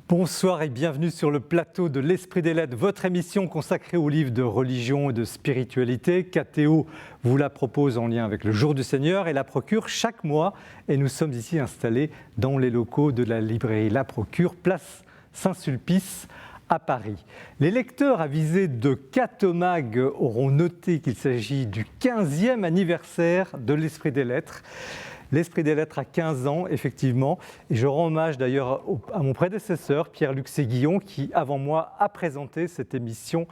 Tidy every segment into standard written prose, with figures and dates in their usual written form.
Bonsoir et bienvenue sur le plateau de l'Esprit des Lettres, votre émission consacrée aux livres de religion et de spiritualité. KTO vous la propose en lien avec le Jour du Seigneur et la procure chaque mois. Et nous sommes ici installés dans les locaux de la librairie La Procure, place Saint-Sulpice à Paris. Les lecteurs avisés de Catomag auront noté qu'il s'agit du 15e anniversaire de l'Esprit des Lettres. L'Esprit des Lettres a 15 ans, effectivement, et je rends hommage d'ailleurs à mon prédécesseur, Pierre-Luc Séguillon, qui, avant moi, a présenté cette émission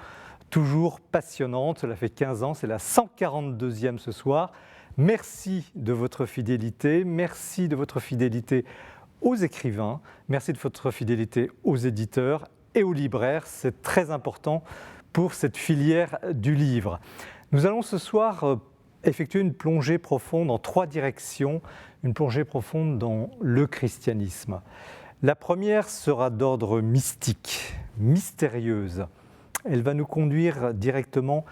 toujours passionnante. Cela fait 15 ans, c'est la 142e ce soir. Merci de votre fidélité aux écrivains, merci de votre fidélité aux éditeurs et aux libraires. C'est très important pour cette filière du livre. Nous allons ce soir effectuer une plongée profonde en 3 directions, une plongée profonde dans le christianisme. La première sera d'ordre mystique, mystérieuse. Elle va nous conduire directement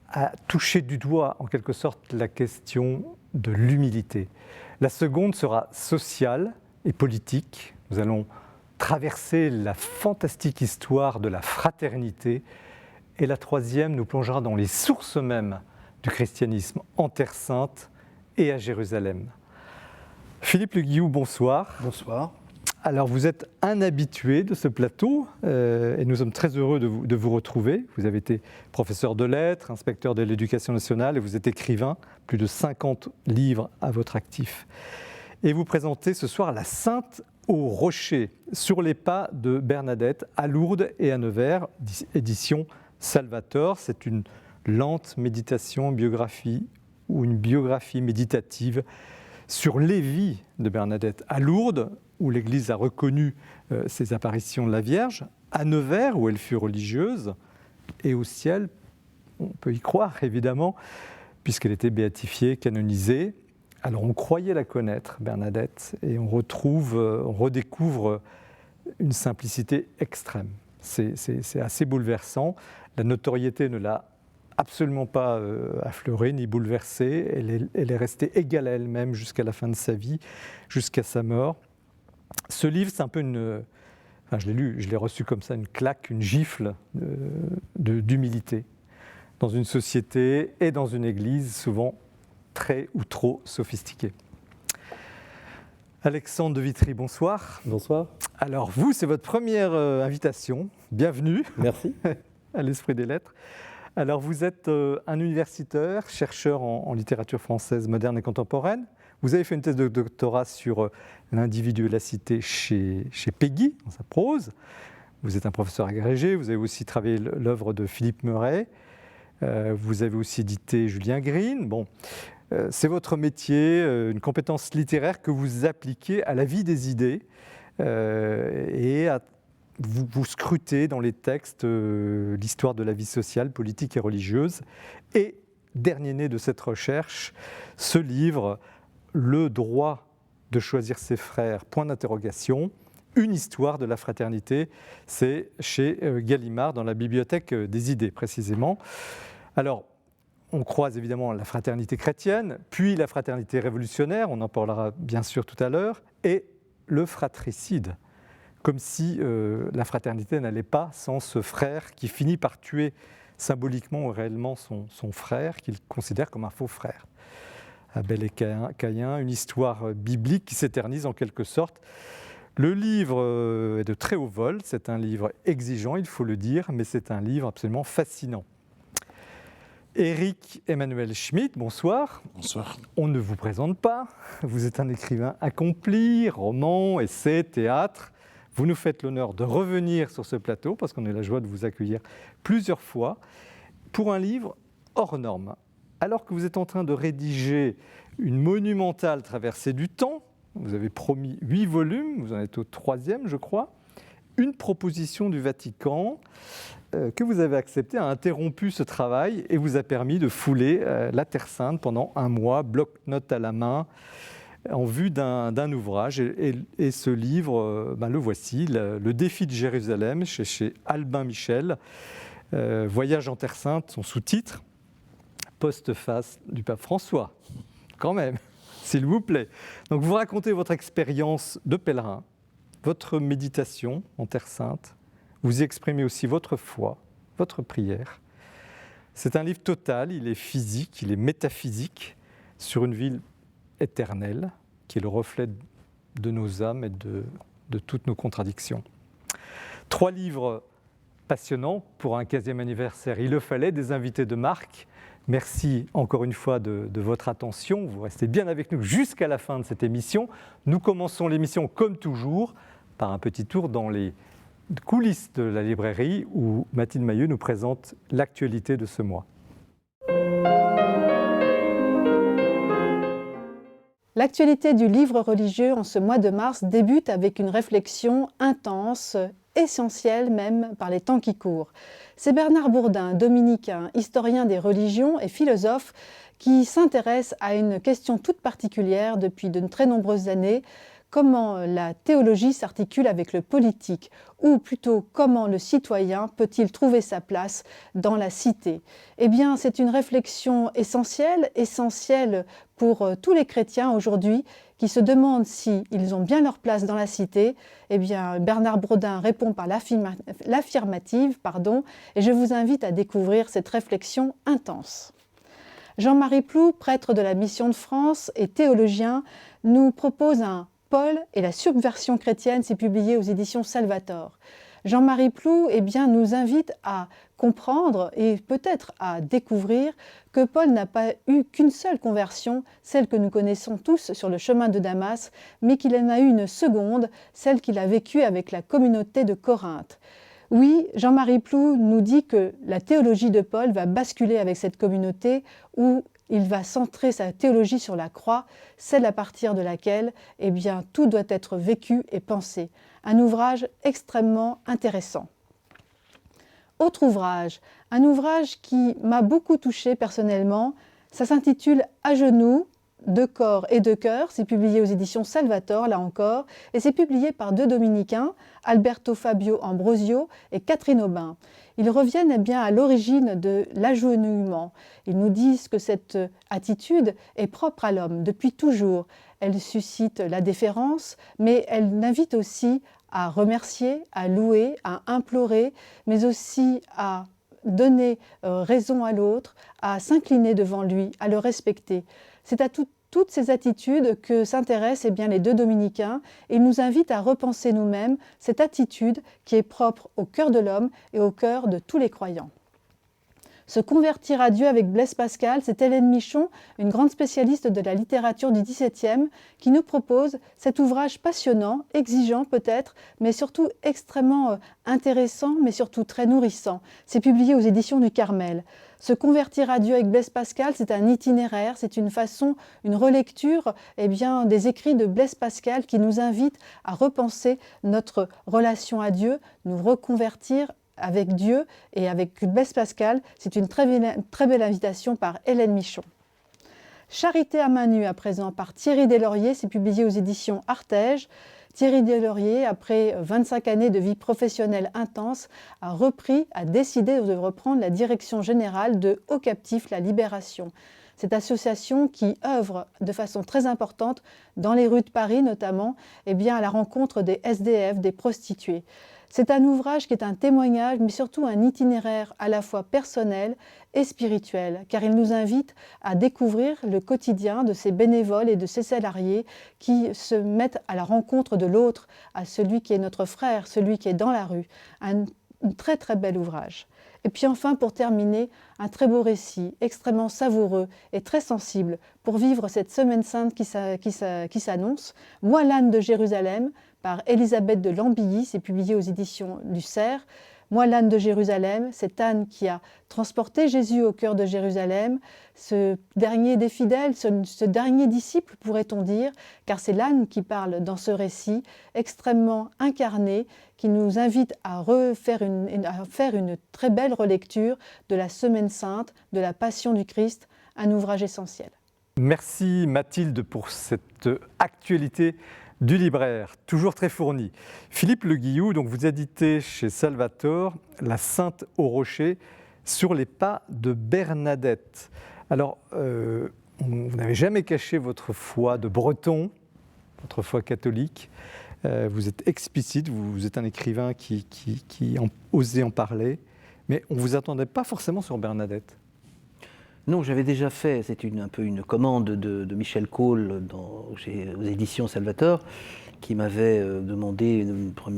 à toucher du doigt, en quelque sorte, la question de l'humilité. La seconde sera sociale et politique. Nous allons traverser la fantastique histoire de la fraternité. Et la troisième nous plongera dans les sources mêmes du christianisme en Terre Sainte et à Jérusalem. Philippe Le Guillou, bonsoir. Bonsoir. Alors vous êtes un habitué de ce plateau et nous sommes très heureux de vous retrouver. Vous avez été professeur de lettres, inspecteur de l'éducation nationale et vous êtes écrivain, plus de 50 livres à votre actif. Et vous présentez ce soir La Sainte au Rocher, sur les pas de Bernadette à Lourdes et à Nevers, édition Salvator. C'est une lente méditation, biographie ou une biographie méditative sur les vies de Bernadette à Lourdes, où l'Église a reconnu ses apparitions de la Vierge, à Nevers, où elle fut religieuse, et au ciel, on peut y croire évidemment, puisqu'elle était béatifiée, canonisée. Alors on croyait la connaître, Bernadette, et on redécouvre une simplicité extrême. C'est assez bouleversant. La notoriété ne l'a absolument pas affleurée ni bouleversée. Elle est restée égale à elle-même jusqu'à la fin de sa vie, jusqu'à sa mort. Ce livre, c'est un peu je l'ai lu, je l'ai reçu comme ça, une claque, une gifle d'humilité dans une société et dans une église souvent très ou trop sophistiquée. Alexandre de Vitry, bonsoir. Bonsoir. Alors vous, c'est votre première invitation. Bienvenue. Merci. À l'Esprit des Lettres. Alors vous êtes un universitaire, chercheur en littérature française moderne et contemporaine. Vous avez fait une thèse de doctorat sur l'individu et la cité chez Péguy, dans sa prose. Vous êtes un professeur agrégé, vous avez aussi travaillé l'œuvre de Philippe Meuret. Vous avez aussi édité Julien Green. Bon, c'est votre métier, une compétence littéraire que vous appliquez à la vie des idées et à vous scrutez dans les textes l'histoire de la vie sociale, politique et religieuse. Et dernier né de cette recherche, ce livre, Le droit de choisir ses frères, point d'interrogation, une histoire de la fraternité, c'est chez Gallimard, dans la bibliothèque des idées précisément. Alors, on croise évidemment la fraternité chrétienne, puis la fraternité révolutionnaire, on en parlera bien sûr tout à l'heure, et le fratricide. Comme si la fraternité n'allait pas sans ce frère qui finit par tuer symboliquement ou réellement son frère, qu'il considère comme un faux frère. Abel et Caïn, une histoire biblique qui s'éternise en quelque sorte. Le livre est de très haut vol, c'est un livre exigeant, il faut le dire, mais c'est un livre absolument fascinant. Éric Emmanuel Schmitt, bonsoir. Bonsoir. On ne vous présente pas, vous êtes un écrivain accompli, roman, essai, théâtre. Vous nous faites l'honneur de revenir sur ce plateau, parce qu'on a la joie de vous accueillir plusieurs fois, pour un livre hors norme. Alors que vous êtes en train de rédiger une monumentale traversée du temps, vous avez promis 8 volumes, vous en êtes au 3e, je crois, une proposition du Vatican que vous avez acceptée a interrompu ce travail et vous a permis de fouler la Terre Sainte pendant un mois, bloc-notes à la main, en vue d'un ouvrage. Et ce livre, le voici, Le défi de Jérusalem, chez Albin Michel, Voyage en Terre Sainte, son sous-titre, postface du pape François, quand même, s'il vous plaît. Donc vous racontez votre expérience de pèlerin votre méditation en Terre Sainte. Vous y exprimez aussi votre foi, votre prière. C'est un livre total, il est physique, il est métaphysique, sur une ville éternelle, qui est le reflet de nos âmes et de toutes nos contradictions. 3 livres passionnants pour un 15e anniversaire. Il le fallait, des invités de marque. Merci encore une fois de votre attention. Vous restez bien avec nous jusqu'à la fin de cette émission. Nous commençons l'émission comme toujours par un petit tour dans les coulisses de la librairie où Mathilde Mahieu nous présente l'actualité de ce mois. L'actualité du livre religieux en ce mois de mars débute avec une réflexion intense, essentielle même par les temps qui courent. C'est Bernard Bourdin, dominicain, historien des religions et philosophe, qui s'intéresse à une question toute particulière depuis de très nombreuses années: comment la théologie s'articule avec le politique, ou plutôt comment le citoyen peut-il trouver sa place dans la cité. Eh bien, c'est une réflexion essentielle pour tous les chrétiens aujourd'hui qui se demandent s'ils ont bien leur place dans la cité. Eh bien, Bernard Bourdin répond par l'affirmative, et je vous invite à découvrir cette réflexion intense. Jean-Marie Ploux, prêtre de la Mission de France et théologien, nous propose un Paul et la subversion chrétienne, c'est publié aux éditions Salvator. Jean-Marie Ploux nous invite à comprendre et peut-être à découvrir que Paul n'a pas eu qu'une seule conversion, celle que nous connaissons tous sur le chemin de Damas, mais qu'il en a eu une seconde, celle qu'il a vécue avec la communauté de Corinthe. Oui, Jean-Marie Ploux nous dit que la théologie de Paul va basculer avec cette communauté où il va centrer sa théologie sur la croix, celle à partir de laquelle tout doit être vécu et pensé. Un ouvrage extrêmement intéressant. Autre ouvrage, un ouvrage qui m'a beaucoup touchée personnellement, ça s'intitule « À genoux, de corps et de cœur », c'est publié aux éditions Salvator, là encore, et c'est publié par 2 dominicains, Alberto Fabio Ambrosio et Catherine Aubin. Ils reviennent à l'origine de l'agenouillement. Ils nous disent que cette attitude est propre à l'homme depuis toujours. Elle suscite la déférence, mais elle invite aussi à remercier, à louer, à implorer, mais aussi à donner raison à l'autre, à s'incliner devant lui, à le respecter. C'est à toutes ces attitudes que s'intéressent les 2 dominicains, et ils nous invitent à repenser nous-mêmes cette attitude qui est propre au cœur de l'homme et au cœur de tous les croyants. Se convertir à Dieu avec Blaise Pascal, c'est Hélène Michon, une grande spécialiste de la littérature du XVIIe, qui nous propose cet ouvrage passionnant, exigeant peut-être, mais surtout extrêmement intéressant, mais surtout très nourrissant. C'est publié aux éditions du Carmel. Se convertir à Dieu avec Blaise Pascal, c'est un itinéraire, c'est une relecture des écrits de Blaise Pascal qui nous invite à repenser notre relation à Dieu, nous reconvertir avec Dieu et avec Blaise Pascal. C'est une très belle invitation par Hélène Michon. Charité à main nue à présent par Thierry Deslauriers, c'est publié aux éditions Artege. Thierry Deslauriers, après 25 années de vie professionnelle intense, a décidé de reprendre la direction générale de Haut Captif La Libération. Cette association qui œuvre de façon très importante dans les rues de Paris notamment, à la rencontre des SDF, des prostituées. C'est un ouvrage qui est un témoignage, mais surtout un itinéraire à la fois personnel et spirituel, car il nous invite à découvrir le quotidien de ces bénévoles et de ces salariés qui se mettent à la rencontre de l'autre, à celui qui est notre frère, celui qui est dans la rue. Un très très bel ouvrage. Et puis enfin, pour terminer, un très beau récit, extrêmement savoureux et très sensible pour vivre cette semaine sainte qui s'annonce. Moi, l'âne de Jérusalem, par Élisabeth de Lambilly, c'est publié aux éditions du Cerf. Moi, l'âne de Jérusalem, cet âne qui a transporté Jésus au cœur de Jérusalem, ce dernier des fidèles, ce dernier disciple, pourrait-on dire, car c'est l'âne qui parle dans ce récit, extrêmement incarné, qui nous invite à faire une très belle relecture de la Semaine Sainte, de la Passion du Christ, un ouvrage essentiel. Merci Mathilde pour cette actualité du libraire, toujours très fourni. Philippe Le Guillou, donc vous éditez chez Salvator La Sainte au Rocher sur les pas de Bernadette. Alors, vous n'avez jamais caché votre foi de breton, votre foi catholique. vous êtes explicite, vous êtes un écrivain qui osait en parler, mais on ne vous attendait pas forcément sur Bernadette. Non, j'avais déjà fait, c'est un peu une commande de Michel Cole aux éditions Salvator, qui m'avait demandé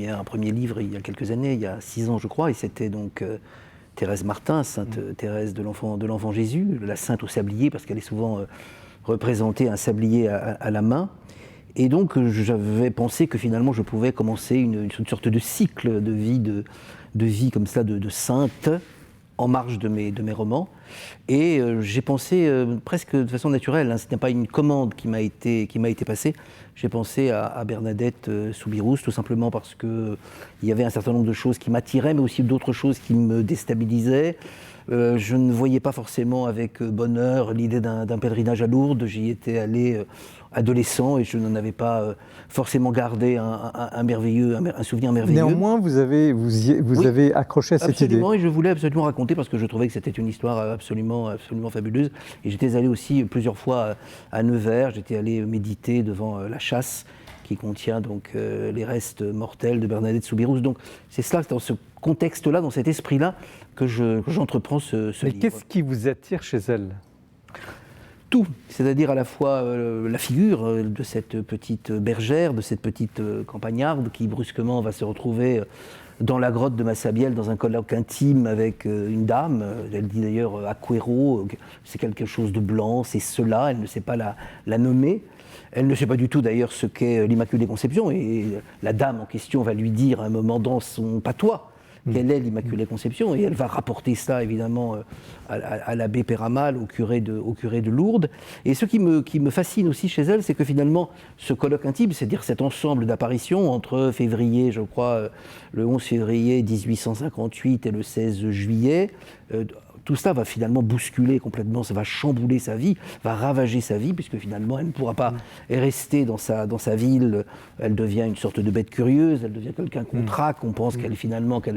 un premier livre il y a quelques années, il y a 6 ans je crois, et c'était donc Thérèse Martin, Sainte Thérèse de l'Enfant Jésus, la sainte au sablier, parce qu'elle est souvent représentée un sablier à la main. Et donc j'avais pensé que finalement je pouvais commencer une sorte de cycle de vie comme ça, de sainte, en marge de mes romans. Et j'ai pensé presque de façon naturelle, ce n'est pas une commande qui m'a été passée, j'ai pensé à Bernadette Soubirous, tout simplement parce qu'il y avait un certain nombre de choses qui m'attiraient, mais aussi d'autres choses qui me déstabilisaient. Je ne voyais pas forcément avec bonheur l'idée d'un pèlerinage à Lourdes. J'y étais allé adolescent et je n'en avais pas forcément gardé un souvenir merveilleux. Néanmoins, vous avez accroché à cette idée. Absolument, et je voulais absolument raconter parce que je trouvais que c'était une histoire absolument fabuleuse. Et j'étais allé aussi plusieurs fois à Nevers, j'étais allé méditer devant la chasse qui contient donc les restes mortels de Bernadette Soubirous. Donc c'est cela, dans ce contexte-là, dans cet esprit-là, que j'entreprends ce livre. Mais qu'est-ce qui vous attire chez elle ? Tout, c'est-à-dire à la fois la figure de cette petite bergère, de cette petite campagnarde qui brusquement va se retrouver dans la grotte de Massabielle dans un colloque intime avec une dame. Elle dit d'ailleurs Aquero, c'est quelque chose de blanc, c'est cela, elle ne sait pas la nommer. Elle ne sait pas du tout d'ailleurs ce qu'est l'Immaculée Conception, et la dame en question va lui dire à un moment dans son patois quelle est l'Immaculée Conception, et elle va rapporter ça évidemment à l'abbé Péramal, au curé de Lourdes. Et ce qui me fascine aussi chez elle, c'est que finalement ce colloque intime, c'est-à-dire cet ensemble d'apparitions entre février, je crois, le 11 février 1858 et le 16 juillet, tout cela va finalement bousculer complètement, ça va chambouler sa vie, va ravager sa vie, puisque finalement elle ne pourra pas rester dans sa ville. Elle devient une sorte de bête curieuse, elle devient quelqu'un qu'on traque, on pense qu'elle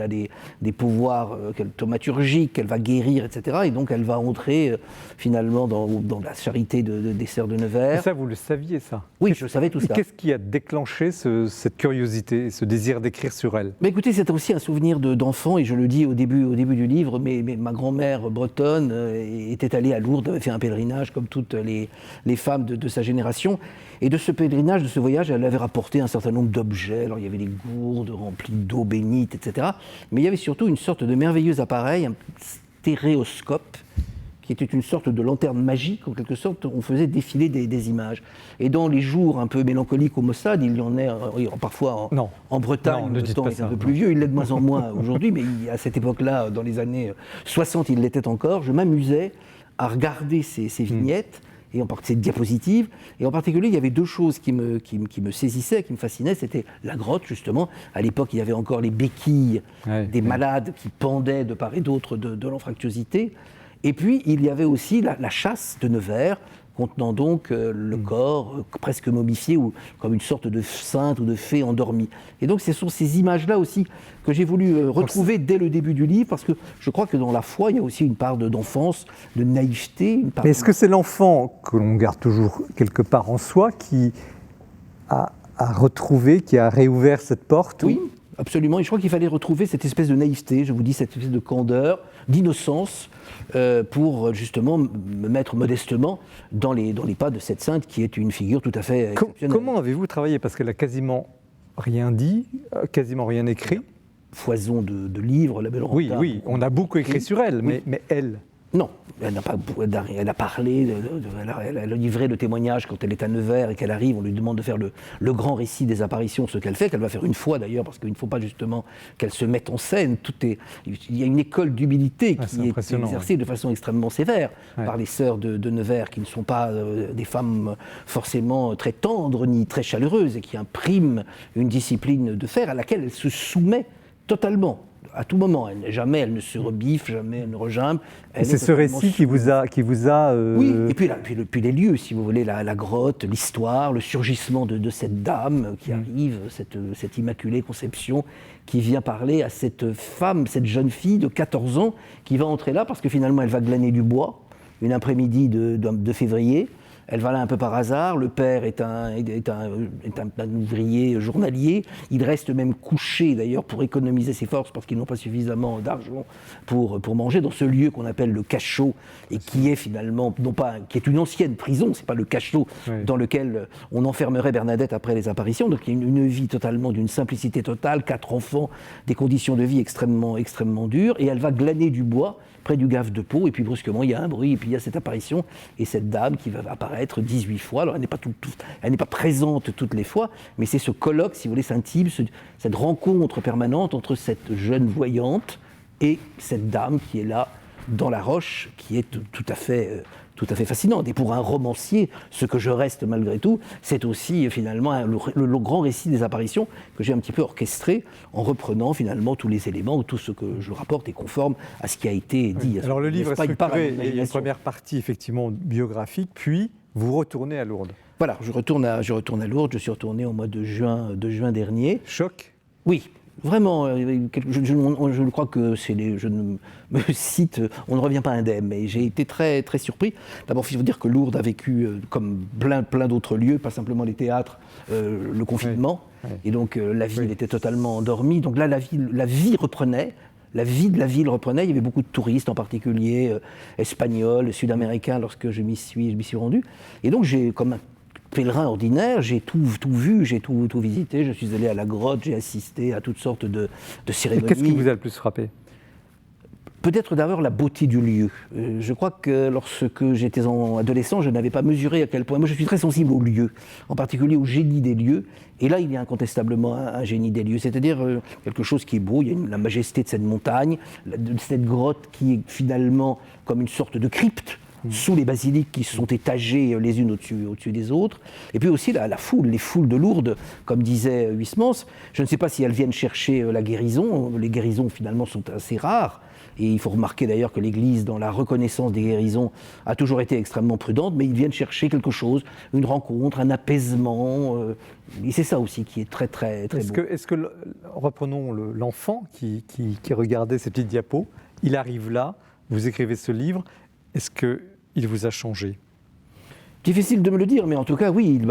a des pouvoirs thaumaturgiques, qu'elle va guérir, etc. Et donc elle va entrer finalement dans la charité des Sœurs de Nevers. Et ça, vous le saviez, ça ? Oui, je savais tout ça. Qu'est-ce qui a déclenché cette curiosité, ce désir d'écrire sur elle ? Mais écoutez, c'était aussi un souvenir d'enfant, et je le dis au début du livre, mais ma grand-mère bretonne était allée à Lourdes, avait fait un pèlerinage comme toutes les femmes de sa génération. Et de ce pèlerinage, de ce voyage, elle avait rapporté un certain nombre d'objets. Alors il y avait des gourdes remplies d'eau bénite, etc. Mais il y avait surtout une sorte de merveilleux appareil, un stéréoscope, qui était une sorte de lanterne magique, en quelque sorte, on faisait défiler des images. Et dans les jours un peu mélancoliques au Mossad, il y en a parfois en Bretagne, le temps est un peu plus vieux, il l'est de moins en moins aujourd'hui, mais à cette époque-là, dans les années 60, il l'était encore. Je m'amusais à regarder ces vignettes, et en particulier ces diapositives, et en particulier, il y avait deux choses qui me saisissaient, qui me fascinaient, c'était la grotte, justement. À l'époque, il y avait encore les béquilles des malades qui pendaient de part et d'autre de l'anfractuosité. Et puis, il y avait aussi la chasse de Nevers, contenant donc le corps presque momifié, ou comme une sorte de sainte ou de fée endormie. Et donc, ce sont ces images-là aussi que j'ai voulu retrouver dès le début du livre, parce que je crois que dans la foi, il y a aussi une part d'enfance, de naïveté. Mais est-ce que c'est l'enfant que l'on garde toujours quelque part en soi qui a retrouvé, qui a réouvert cette porte ? Oui, absolument. Et je crois qu'il fallait retrouver cette espèce de naïveté, je vous dis, cette espèce de candeur, d'innocence, pour justement me mettre modestement dans les pas de cette sainte qui est une figure tout à fait exceptionnelle. Comment avez-vous travaillé ? Parce qu'elle n'a quasiment rien dit, quasiment rien écrit. Foison de livres, la belle Rota. Oui, on a beaucoup écrit sur elle, mais elle... Non, elle a parlé, elle a livré le témoignage quand elle est à Nevers et qu'elle arrive, on lui demande de faire le grand récit des apparitions, ce qu'elle fait, qu'elle va faire une fois d'ailleurs, parce qu'il ne faut pas justement qu'elle se mette en scène. Il y a une école d'humilité qui est exercée de façon extrêmement sévère par les sœurs de Nevers, qui ne sont pas des femmes forcément très tendres ni très chaleureuses, et qui impriment une discipline de fer à laquelle elle se soumet totalement. À tout moment, jamais elle ne se rebiffe, jamais elle ne regimbe. Et c'est ce récit qui vous a... Oui, et puis les lieux, si vous voulez, la grotte, l'histoire, le surgissement de cette dame qui arrive, cette Immaculée Conception, qui vient parler à cette femme, cette jeune fille de 14 ans, qui va entrer là parce que finalement elle va glaner du bois, une après-midi de février. Elle va là un peu par hasard. Le père est un ouvrier journalier. Il reste même couché d'ailleurs pour économiser ses forces parce qu'ils n'ont pas suffisamment d'argent pour manger dans ce lieu qu'on appelle le cachot et qui est finalement, qui est une ancienne prison, c'est pas le cachot dans lequel on enfermerait Bernadette après les apparitions. Donc il y a une vie totalement d'une simplicité totale, 4 enfants, des conditions de vie extrêmement, extrêmement dures, et elle va glaner du bois près du gave de Pau, et puis brusquement il y a un bruit, et puis il y a cette apparition, et cette dame qui va apparaître 18 fois. Alors elle n'est pas présente toutes les fois, mais c'est ce colloque, si vous voulez, intime, cette rencontre permanente entre cette jeune voyante et cette dame qui est là dans la roche, qui est tout à fait fascinante. Et pour un romancier, ce que je reste malgré tout, c'est aussi finalement le grand récit des apparitions que j'ai un petit peu orchestré en reprenant finalement tous les éléments, tout ce que je rapporte est conforme à ce qui a été dit. Alors le livre est structuré, il y a une première partie effectivement biographique, puis vous retournez à Lourdes. Voilà, je retourne à Lourdes, je suis retourné au mois de juin dernier. Choc ? Oui. Vraiment, je crois que je ne me cite, on ne revient pas indemne, mais j'ai été très, très surpris. D'abord, il faut dire que Lourdes a vécu, comme plein d'autres lieux, pas simplement les théâtres, le confinement, et donc la ville était totalement endormie. Donc là, la vie reprenait. La vie de la ville reprenait, il y avait beaucoup de touristes, en particulier espagnols, sud-américains, lorsque je m'y suis rendu. Et donc, comme un pèlerin ordinaire, j'ai tout vu, j'ai tout visité. Je suis allé à la grotte, j'ai assisté à toutes sortes de cérémonies. Et qu'est-ce qui vous a le plus frappé ? Peut-être d'abord la beauté du lieu. Je crois que lorsque j'étais adolescent, je n'avais pas mesuré à quel point. Moi, je suis très sensible aux lieux, en particulier au génie des lieux. Et là, il y a incontestablement un génie des lieux, c'est-à-dire quelque chose qui est beau. Il y a la majesté de cette montagne, de cette grotte qui est finalement comme une sorte de crypte, sous les basiliques qui se sont étagées les unes au-dessus des autres. Et puis aussi la foule, les foules de Lourdes, comme disait Huysmans. Je ne sais pas si elles viennent chercher la guérison. Les guérisons, finalement, sont assez rares. Et il faut remarquer d'ailleurs que l'Église, dans la reconnaissance des guérisons, a toujours été extrêmement prudente, mais ils viennent chercher quelque chose, une rencontre, un apaisement. Et c'est ça aussi qui est très, très, très beau. Est-ce que reprenons l'enfant qui regardait ces petites diapos, il arrive là, vous écrivez ce livre, est-ce qu'il vous a changé ? Difficile de me le dire, mais en tout cas, oui,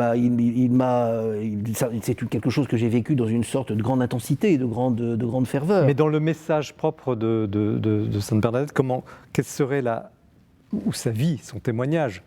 c'est quelque chose que j'ai vécu dans une sorte de grande intensité, de grande ferveur. Mais dans le message propre de Sainte Bernadette, quelle serait sa vie, son témoignage ?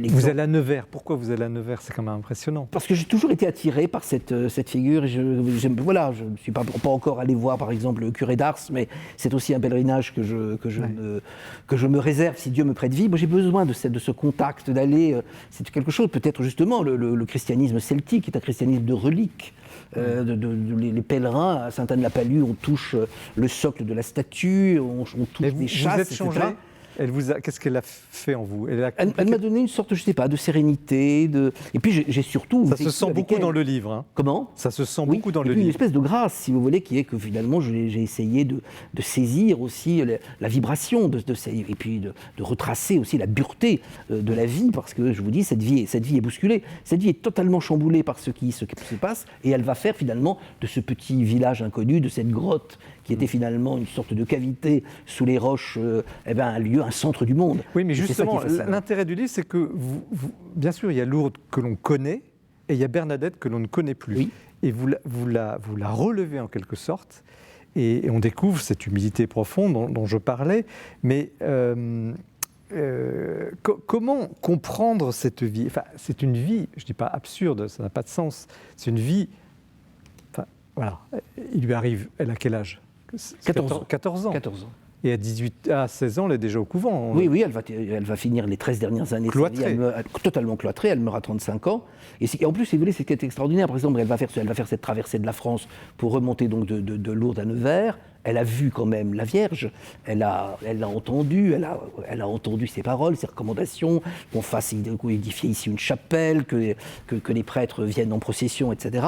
Vous allez à Nevers. Pourquoi vous allez à Nevers ? C'est quand même impressionnant. Parce que j'ai toujours été attiré par cette figure. Je ne suis pas encore allé voir, par exemple, le curé d'Ars, mais c'est aussi un pèlerinage que je me réserve si Dieu me prête vie. Moi, j'ai besoin de ce contact, d'aller. C'est quelque chose, peut-être justement, le christianisme celtique est un christianisme de reliques. Les pèlerins à Sainte-Anne-la-Palud, on touche le socle de la statue, on touche des chasses, vous êtes changé ? Qu'est-ce qu'elle a fait en vous ? Elle m'a donné une sorte, je ne sais pas, de sérénité. Et puis j'ai surtout... Ça se sent beaucoup dans le livre. Hein. Comment ? Ça se sent beaucoup dans le livre. Et puis une espèce de grâce, si vous voulez, qui est que finalement j'ai essayé de saisir aussi la vibration, et puis de retracer aussi la dureté de la vie, parce que je vous dis, cette vie est bousculée. Cette vie est totalement chamboulée par ce qui se passe, et elle va faire finalement de ce petit village inconnu, de cette grotte, qui était finalement une sorte de cavité sous les roches, un lieu, un centre du monde. Oui, mais justement, l'intérêt du livre, c'est que, bien sûr, il y a Lourdes que l'on connaît, et il y a Bernadette que l'on ne connaît plus. Oui. Et vous la relevez en quelque sorte, et on découvre cette humilité profonde dont je parlais, mais comment comprendre cette vie ? Enfin, c'est une vie, je ne dis pas absurde, ça n'a pas de sens, c'est une vie... Enfin, voilà, il lui arrive, elle a quel âge ? 14 ans. Et à 16 ans, elle est déjà au couvent. Oui, elle va finir les 13 dernières années. Cloîtrée. Totalement cloîtrée, elle meurt à 35 ans. Et en plus, si vous voulez, c'est ce qui est extraordinaire. Par exemple, elle va faire cette traversée de la France pour remonter donc de Lourdes à Nevers. Elle a vu quand même la Vierge, elle a entendu ses paroles, ses recommandations, qu'on fasse édifier ici une chapelle, que les prêtres viennent en procession, etc.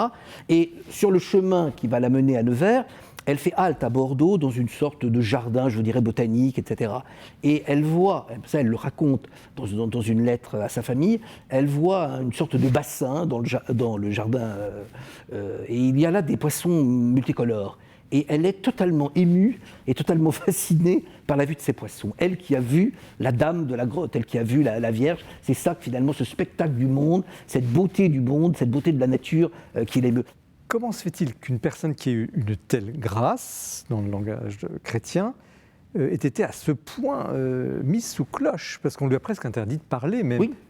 Et sur le chemin qui va la mener à Nevers, elle fait halte à Bordeaux dans une sorte de jardin, je dirais botanique, etc. Et elle voit, ça elle le raconte dans une lettre à sa famille, elle voit une sorte de bassin dans le jardin, et il y a là des poissons multicolores. et elle est totalement émue et totalement fascinée par la vue de ces poissons. Elle qui a vu la dame de la grotte, elle qui a vu la Vierge, c'est ça que finalement ce spectacle du monde, cette beauté du monde, cette beauté de la nature qui l'émeut. Comment se fait-il qu'une personne qui ait eu une telle grâce, dans le langage chrétien, ait été à ce point mise sous cloche? Parce qu'on lui a presque interdit de parler,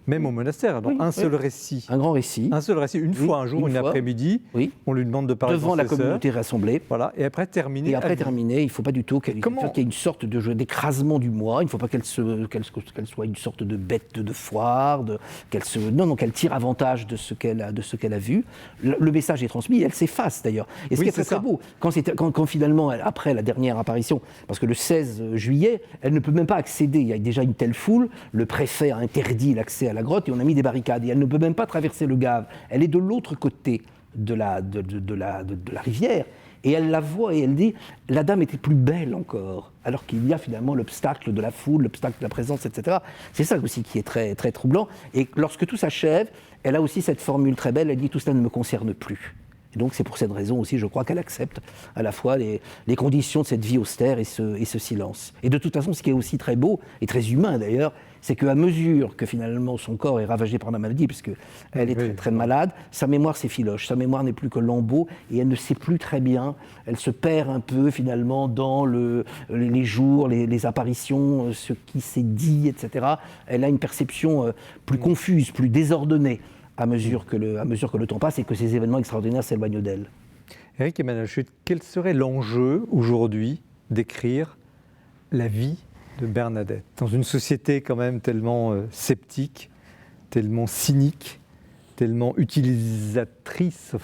même au monastère. Donc un seul récit. Un grand récit. Un seul récit, une fois, un jour, une après-midi, on lui demande de parler devant la communauté rassemblée. Voilà, et après terminer. Et après terminer, il ne faut pas du tout qu'il y ait une sorte d'écrasement du moi. Il ne faut pas qu'elle soit une sorte de bête de foire, qu'elle tire avantage de ce qu'elle a vu. Le message est transmis, elle s'efface d'ailleurs. Et ce qui est très beau, quand finalement, après la dernière apparition, parce que le 16 juillet, elle ne peut même pas accéder. Il y a déjà une telle foule, le préfet a interdit l'accès à la grotte et on a mis des barricades. Et elle ne peut même pas traverser le Gave. Elle est de l'autre côté de la rivière. Et elle la voit et elle dit « La dame était plus belle encore », alors qu'il y a finalement l'obstacle de la foule, l'obstacle de la présence, etc. C'est ça aussi qui est très, très troublant. Et lorsque tout s'achève, elle a aussi cette formule très belle, elle dit « Tout cela ne me concerne plus ». Et donc c'est pour cette raison aussi, je crois, qu'elle accepte à la fois les conditions de cette vie austère et ce silence. Et de toute façon, ce qui est aussi très beau, et très humain d'ailleurs, c'est qu'à mesure que finalement son corps est ravagé par la maladie, puisqu'elle est très, très malade, sa mémoire s'effiloche, sa mémoire n'est plus que lambeau, et elle ne sait plus très bien, elle se perd un peu finalement dans les jours, les apparitions, ce qui s'est dit, etc. Elle a une perception plus confuse, plus désordonnée, à mesure que le temps passe et que ces événements extraordinaires s'éloignent d'elle. Éric Emmanuel Schmitt, quel serait l'enjeu aujourd'hui d'écrire la vie de Bernadette dans une société quand même tellement sceptique, tellement cynique, tellement utilisatrice?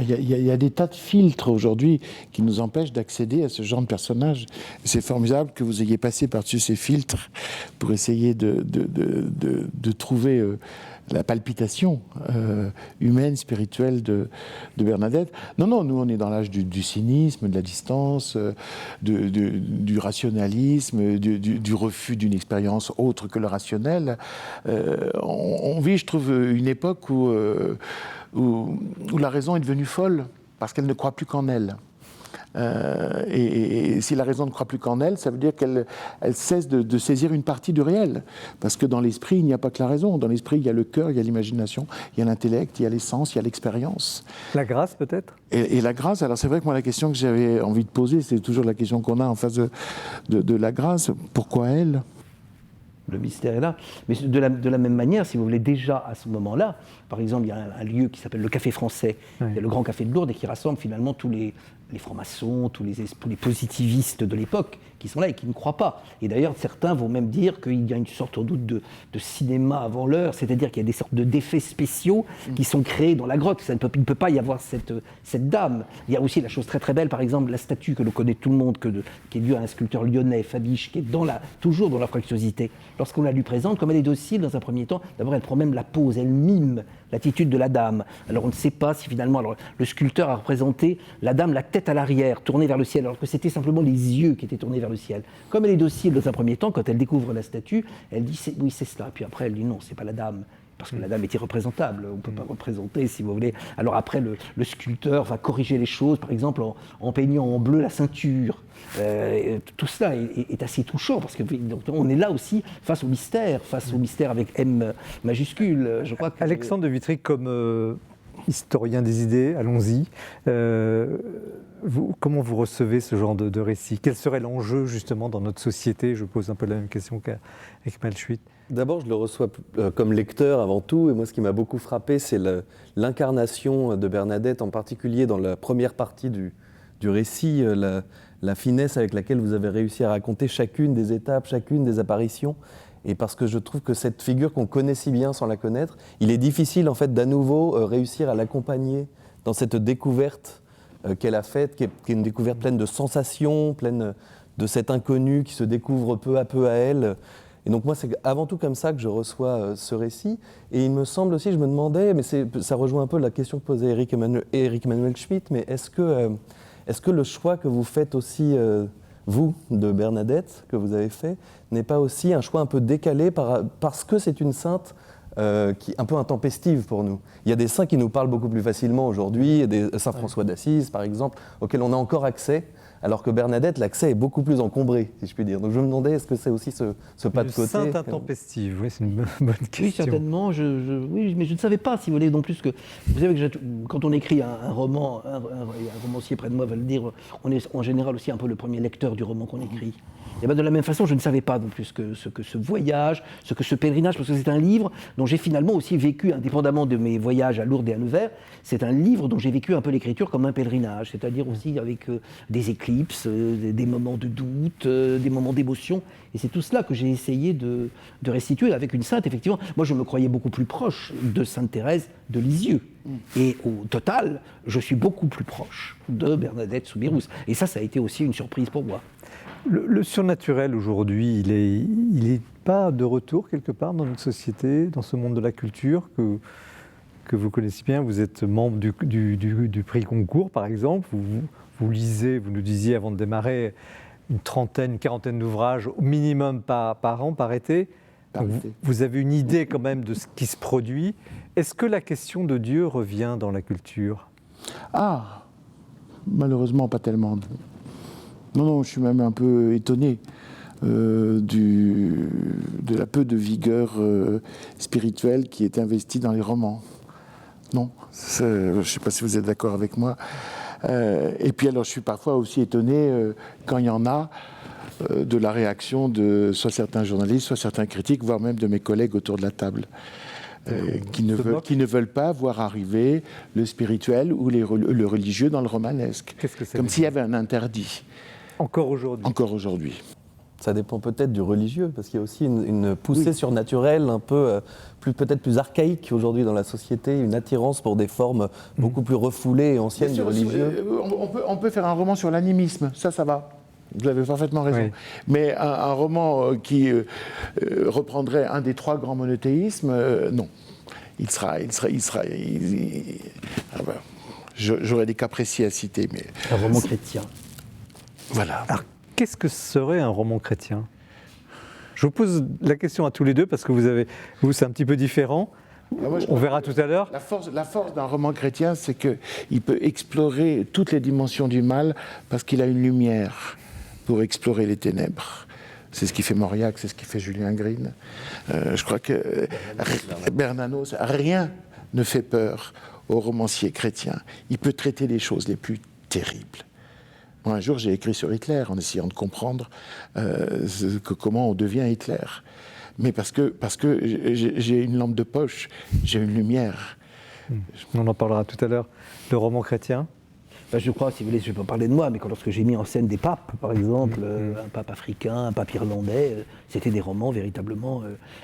Il y a des tas de filtres aujourd'hui qui nous empêchent d'accéder à ce genre de personnage. C'est formidable que vous ayez passé par-dessus ces filtres pour essayer de trouver la palpitation humaine, spirituelle de Bernadette. Non, nous on est dans l'âge du cynisme, de la distance, du rationalisme, du refus d'une expérience autre que le rationnel. On vit, je trouve, une époque où la raison est devenue folle parce qu'elle ne croit plus qu'en elle. Et si la raison ne croit plus qu'en elle, ça veut dire qu'elle cesse de saisir une partie du réel. Parce que dans l'esprit, il n'y a pas que la raison. Dans l'esprit, il y a le cœur, il y a l'imagination, il y a l'intellect, il y a l'essence, il y a l'expérience. La grâce, peut-être ? Et la grâce, alors c'est vrai que moi, la question que j'avais envie de poser, c'est toujours la question qu'on a en face de la grâce. Pourquoi elle ? Le mystère est là. Mais de la même manière, si vous voulez, déjà à ce moment-là, par exemple, il y a un lieu qui s'appelle le Café Français, il y a le Grand Café de Lourdes, et qui rassemble finalement tous les francs-maçons, tous les positivistes de l'époque qui sont là et qui ne croient pas. Et d'ailleurs, certains vont même dire qu'il y a une sorte sans doute de cinéma avant l'heure, c'est-à-dire qu'il y a des sortes d'effets spéciaux qui sont créés dans la grotte. Il ne peut pas y avoir cette dame. Il y a aussi la chose très très belle, par exemple, la statue que l'on connaît tout le monde, qui est due à un sculpteur lyonnais, Fabiche, qui est toujours dans la fructuosité. Lorsqu'on la lui présente, comme elle est docile dans un premier temps, d'abord elle prend même la pose, elle mime l'attitude de la dame. Alors on ne sait pas si finalement le sculpteur a représenté la dame la tête à l'arrière, tournée vers le ciel, alors que c'était simplement les yeux qui étaient tournés vers le ciel. Comme elle est docile dans un premier temps, quand elle découvre la statue, elle dit oui c'est cela, puis après elle dit non, c'est pas la dame. Parce que la dame est irreprésentable, on ne peut pas représenter, si vous voulez. Alors après, le sculpteur va corriger les choses, par exemple en peignant en bleu la ceinture. Tout cela est assez touchant, parce qu'on est là aussi face au mystère avec M majuscule. Je crois que Alexandre de Vitry, comme historien des idées, allons-y. Comment vous recevez ce genre de récit ? Quel serait l'enjeu justement dans notre société ? Je pose un peu la même question qu'Éric Emmanuel Schmitt. D'abord, je le reçois comme lecteur avant tout, et moi ce qui m'a beaucoup frappé, c'est l'incarnation de Bernadette, en particulier dans la première partie du récit, la finesse avec laquelle vous avez réussi à raconter chacune des étapes, chacune des apparitions. Et parce que je trouve que cette figure qu'on connaît si bien sans la connaître, il est difficile en fait d'à nouveau réussir à l'accompagner dans cette découverte qu'elle a faite, qui est une découverte pleine de sensations, pleine de cet inconnu qui se découvre peu à peu à elle. Et donc moi, c'est avant tout comme ça que je reçois ce récit. Et il me semble aussi, je me demandais, mais ça rejoint un peu la question que posait Éric Emmanuel Schmitt, mais est-ce que le choix que vous faites aussi, vous, de Bernadette, que vous avez fait, n'est pas aussi un choix un peu décalé parce que c'est une sainte qui un peu intempestive pour nous. Il y a des saints qui nous parlent beaucoup plus facilement aujourd'hui, des Saint François d'Assise par exemple, auxquels on a encore accès, alors que Bernadette, l'accès est beaucoup plus encombré, si je puis dire. Donc je me demandais, est-ce que c'est aussi ce pas de côté? Sainte intempestive, oui, c'est une bonne question. Oui, certainement. Oui, mais je ne savais pas, si vous voulez, non plus que... Vous savez que quand on écrit un roman, un romancier près de moi va le dire, on est en général aussi un peu le premier lecteur du roman qu'on écrit. Et bien de la même façon, je ne savais pas non plus ce que ce voyage, ce que ce pèlerinage, parce que c'est un livre dont j'ai finalement aussi vécu, indépendamment de mes voyages à Lourdes et à Nevers, c'est un livre dont j'ai vécu un peu l'écriture comme un pèlerinage, c'est-à-dire aussi avec des éclipses, des moments de doute, des moments d'émotion. Et c'est tout cela que j'ai essayé de restituer avec une sainte, effectivement. Moi, je me croyais beaucoup plus proche de Sainte Thérèse de Lisieux. Et au total, je suis beaucoup plus proche de Bernadette Soubirous. Et ça a été aussi une surprise pour moi. Le surnaturel aujourd'hui, il est pas de retour quelque part dans notre société, dans ce monde de la culture que vous connaissez bien. Vous êtes membre du prix Goncourt, par exemple. Vous lisez, vous nous disiez avant de démarrer, une quarantaine d'ouvrages au minimum par an, par été. Vous avez une idée quand même de ce qui se produit. Est-ce que la question de Dieu revient dans la culture? Ah, malheureusement pas tellement. Non, je suis même un peu étonné de la peu de vigueur spirituelle qui est investie dans les romans. Non, je ne sais pas si vous êtes d'accord avec moi. Et puis alors, je suis parfois aussi étonné quand il y en a de la réaction de soit certains journalistes, soit certains critiques, voire même de mes collègues autour de la table. Qui ne veulent pas voir arriver le spirituel ou le religieux dans le romanesque. Qu'est-ce que c'est? Comme s'il y avait un interdit. Encore aujourd'hui. Encore aujourd'hui. Ça dépend peut-être du religieux, parce qu'il y a aussi une poussée surnaturelle, un peu peut-être plus archaïque aujourd'hui dans la société, une attirance pour des formes beaucoup plus refoulées et anciennes du religieux. On peut faire un roman sur l'animisme, ça va. Vous avez parfaitement raison. Oui. Mais un roman qui reprendrait un des 3 grands monothéismes, non. J'aurais des cas précis à citer, mais... Un roman chrétien. Voilà. Alors, qu'est-ce que serait un roman chrétien? Je vous pose la question à tous les deux, parce que vous c'est un petit peu différent. On verra tout à l'heure. La force d'un roman chrétien, c'est qu'il peut explorer toutes les dimensions du mal, parce qu'il a une lumière pour explorer les ténèbres. C'est ce qui fait Mauriac, c'est ce qui fait Julien Green. Je crois que Bernanos, rien ne fait peur au romancier chrétien. Il peut traiter les choses les plus terribles. Moi, un jour, j'ai écrit sur Hitler en essayant de comprendre comment on devient Hitler. Mais parce que j'ai une lampe de poche, j'ai une lumière. On en parlera tout à l'heure. Le roman chrétien? Je crois, si vous voulez, je ne vais pas parler de moi, mais lorsque j'ai mis en scène des papes, par exemple, un pape africain, un pape irlandais, c'était des romans véritablement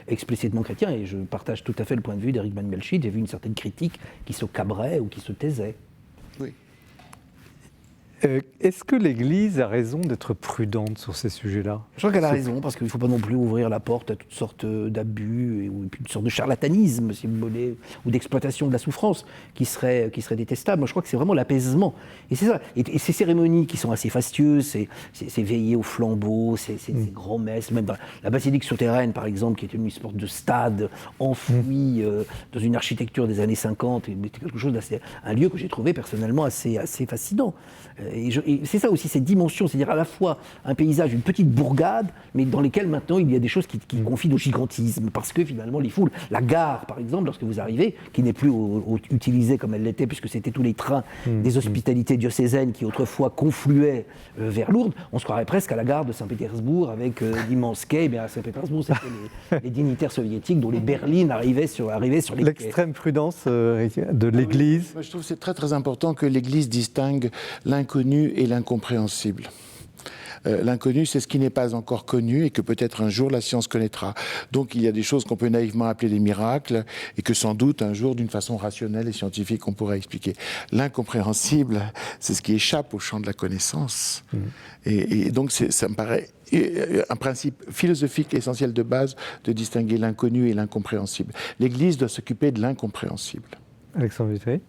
explicitement chrétiens. Et je partage tout à fait le point de vue d'Éric Van Melchit. J'ai vu une certaine critique qui se cabrait ou qui se taisait. Oui. Est-ce que l'Église a raison d'être prudente sur ces sujets-là? Je crois qu'elle a raison, parce qu'il ne faut pas non plus ouvrir la porte à toutes sortes d'abus, ou une sorte de charlatanisme, si vous voulez, ou d'exploitation de la souffrance, qui serait détestable. Moi, je crois que c'est vraiment l'apaisement. Et c'est ça. Et ces cérémonies qui sont assez fastueuses, ces veillées au flambeau, ces grands messes, même dans la basilique souterraine, par exemple, qui était une sorte de stade enfoui dans une architecture des années 50, c'était quelque chose d'assez... Un lieu que j'ai trouvé personnellement assez fascinant. Et c'est ça aussi, cette dimension, c'est-à-dire à la fois un paysage, une petite bourgade, mais dans lesquelles maintenant il y a des choses qui confident au gigantisme, parce que finalement les foules, la gare par exemple, lorsque vous arrivez, qui n'est plus utilisée comme elle l'était, puisque c'était tous les trains des hospitalités diocésaines qui autrefois confluaient vers Lourdes, on se croirait presque à la gare de Saint-Pétersbourg avec l'immense quai. Mais à Saint-Pétersbourg, c'était les dignitaires soviétiques dont les berlines arrivaient sur les quais. L'extrême prudence de l'Église. Moi, je trouve que c'est très très important que l'Église distingue l'inconnu et l'incompréhensible. L'inconnu, c'est ce qui n'est pas encore connu et que peut-être un jour la science connaîtra. Donc il y a des choses qu'on peut naïvement appeler des miracles et que sans doute un jour, d'une façon rationnelle et scientifique, on pourra expliquer. L'incompréhensible, c'est ce qui échappe au champ de la connaissance. Et donc ça me paraît un principe philosophique essentiel de base de distinguer l'inconnu et l'incompréhensible. L'Église doit s'occuper de l'incompréhensible. Alexandre Vitry.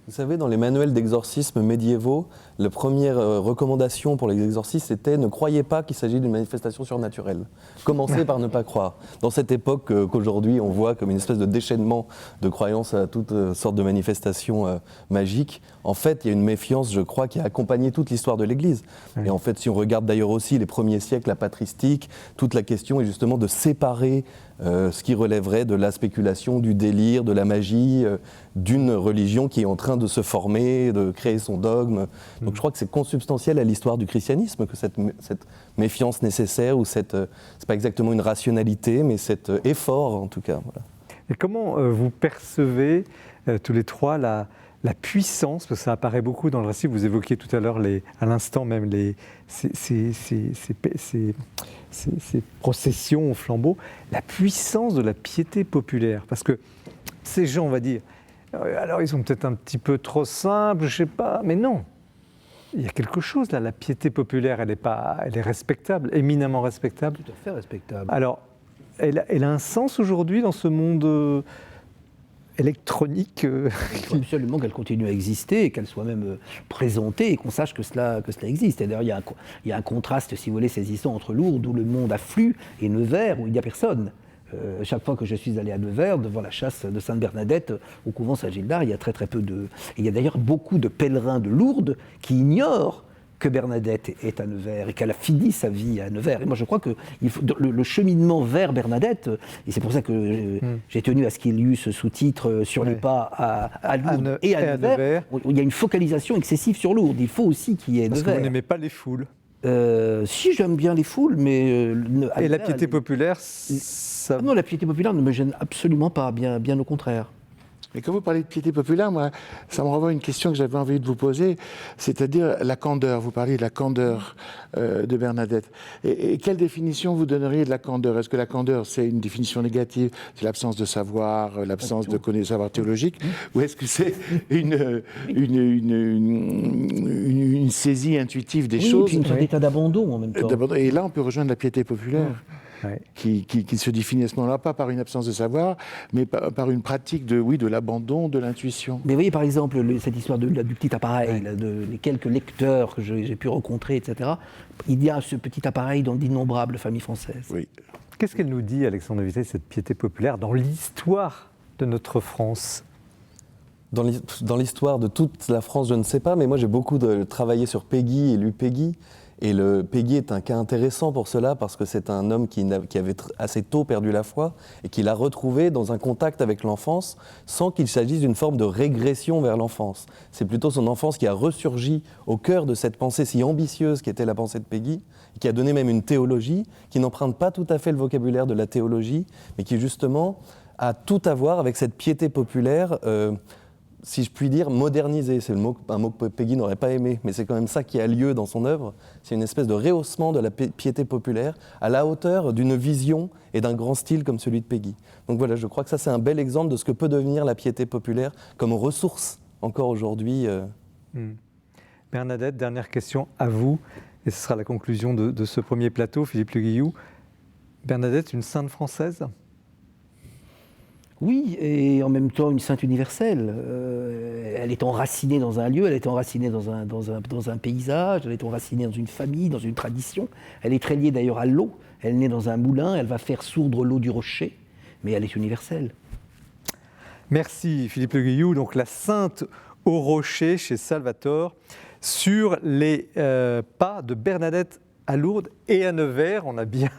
Vous savez, dans les manuels d'exorcisme médiévaux, la première recommandation pour les exorcistes était « ne croyez pas qu'il s'agit d'une manifestation surnaturelle ». Commencez par ne pas croire. Dans cette époque qu'aujourd'hui on voit comme une espèce de déchaînement de croyances à toutes sortes de manifestations magiques, en fait il y a une méfiance, je crois, qui a accompagné toute l'histoire de l'Église. Oui. Et en fait, si on regarde d'ailleurs aussi les premiers siècles, la patristique, toute la question est justement de séparer ce qui relèverait de la spéculation, du délire, de la magie, d'une religion qui est en train de se former, de créer son dogme. Donc je crois que c'est consubstantiel à l'histoire du christianisme que cette méfiance nécessaire, ou c'est pas exactement une rationalité, mais cet effort en tout cas. Voilà. Et comment vous percevez tous les trois la puissance, parce que ça apparaît beaucoup dans le récit, vous évoquiez tout à l'heure, à l'instant même, ces processions au flambeau, la puissance de la piété populaire. Parce que ces gens, on va dire, alors ils sont peut-être un petit peu trop simples, je ne sais pas, mais non. Il y a quelque chose là, la piété populaire, elle est respectable, éminemment respectable. Tout à fait respectable. Alors, elle a un sens aujourd'hui dans ce monde électronique. Il faut absolument qu'elle continue à exister et qu'elle soit même présentée et qu'on sache que cela existe. Et d'ailleurs, il y a un contraste, si vous voulez, saisissant entre Lourdes, où le monde afflue, et Nevers, où il n'y a personne. Chaque fois que je suis allé à Nevers, devant la chasse de Sainte-Bernadette, au couvent Saint-Gildard, il y a très très peu de... Et il y a d'ailleurs beaucoup de pèlerins de Lourdes qui ignorent que Bernadette est à Nevers et qu'elle a fini sa vie à Nevers. Et moi, je crois que le cheminement vers Bernadette, et c'est pour ça que j'ai tenu à ce qu'il y ait eu ce sous-titre sur les pas à Lourdes et à Nevers, il y a une focalisation excessive sur Lourdes. Il faut aussi qu'il y ait Nevers. Parce que vous n'aimez pas les foules. Si, j'aime bien les foules, mais... Et la piété populaire, ça... Non, la piété populaire ne me gêne absolument pas, bien au contraire. Mais quand vous parlez de piété populaire, moi, ça me renvoie à une question que j'avais envie de vous poser, c'est-à-dire la candeur. Vous parliez de la candeur de Bernadette. Et quelle définition vous donneriez de la candeur ? Est-ce que la candeur, c'est une définition négative, c'est l'absence de savoir, l'absence de savoir théologique, ou est-ce que c'est une saisie intuitive des choses ? Puis une sorte d'état d'abandon en même temps. Et là, on peut rejoindre la piété populaire. Qui se définit à ce moment-là, pas par une absence de savoir, mais par une pratique de l'abandon, de l'intuition. Mais vous voyez, par exemple, cette histoire du petit appareil, les quelques lecteurs que j'ai pu rencontrer, etc., il y a ce petit appareil dans d'innombrables familles françaises. Oui. Qu'est-ce qu'elle nous dit, Alexandre de Vitry, cette piété populaire, dans l'histoire de notre France ? Dans l'histoire de toute la France, je ne sais pas, mais moi j'ai beaucoup travaillé sur Péguy et lu Péguy. Et Péguy est un cas intéressant pour cela, parce que c'est un homme qui avait assez tôt perdu la foi et qui l'a retrouvé dans un contact avec l'enfance sans qu'il s'agisse d'une forme de régression vers l'enfance. C'est plutôt son enfance qui a ressurgi au cœur de cette pensée si ambitieuse qu'était la pensée de Péguy, qui a donné même une théologie qui n'emprunte pas tout à fait le vocabulaire de la théologie, mais qui justement a tout à voir avec cette piété populaire si je puis dire, modernisé. C'est un mot que Péguy n'aurait pas aimé, mais c'est quand même ça qui a lieu dans son œuvre. C'est une espèce de rehaussement de la piété populaire à la hauteur d'une vision et d'un grand style comme celui de Péguy. Donc voilà, je crois que ça c'est un bel exemple de ce que peut devenir la piété populaire comme ressource encore aujourd'hui. Bernadette, dernière question à vous, et ce sera la conclusion de ce premier plateau, Philippe Le Guillou. Bernadette, une sainte française ? Oui, et en même temps une sainte universelle. Elle est enracinée dans un lieu, elle est enracinée dans un paysage, elle est enracinée dans une famille, dans une tradition. Elle est très liée d'ailleurs à l'eau. Elle naît dans un moulin, elle va faire sourdre l'eau du rocher, mais elle est universelle. Merci Philippe Le Guillou. Donc la sainte au rocher chez Salvatore, sur les pas de Bernadette à Lourdes et à Nevers. On a bien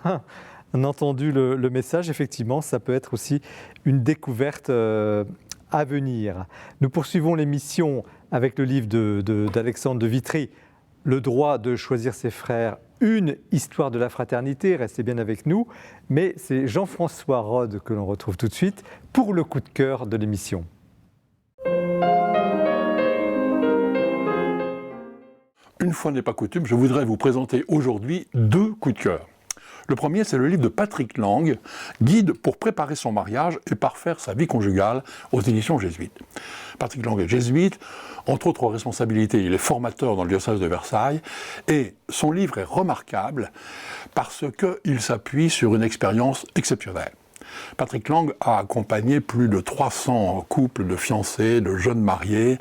entendu le message. Effectivement, ça peut être aussi une découverte à venir. Nous poursuivons l'émission avec le livre d'Alexandre de Vitry, Le droit de choisir ses frères, une histoire de la fraternité. Restez bien avec nous. Mais c'est Jean-François Rode que l'on retrouve tout de suite pour le coup de cœur de l'émission. Une fois n'est pas coutume, je voudrais vous présenter aujourd'hui 2 coups de cœur. Le premier, c'est le livre de Patrick Lang, Guide pour préparer son mariage et parfaire sa vie conjugale, aux éditions jésuites. Patrick Lang est jésuite, entre autres responsabilités, il est formateur dans le diocèse de Versailles, et son livre est remarquable parce qu'il s'appuie sur une expérience exceptionnelle. Patrick Lang a accompagné plus de 300 couples de fiancés, de jeunes mariés.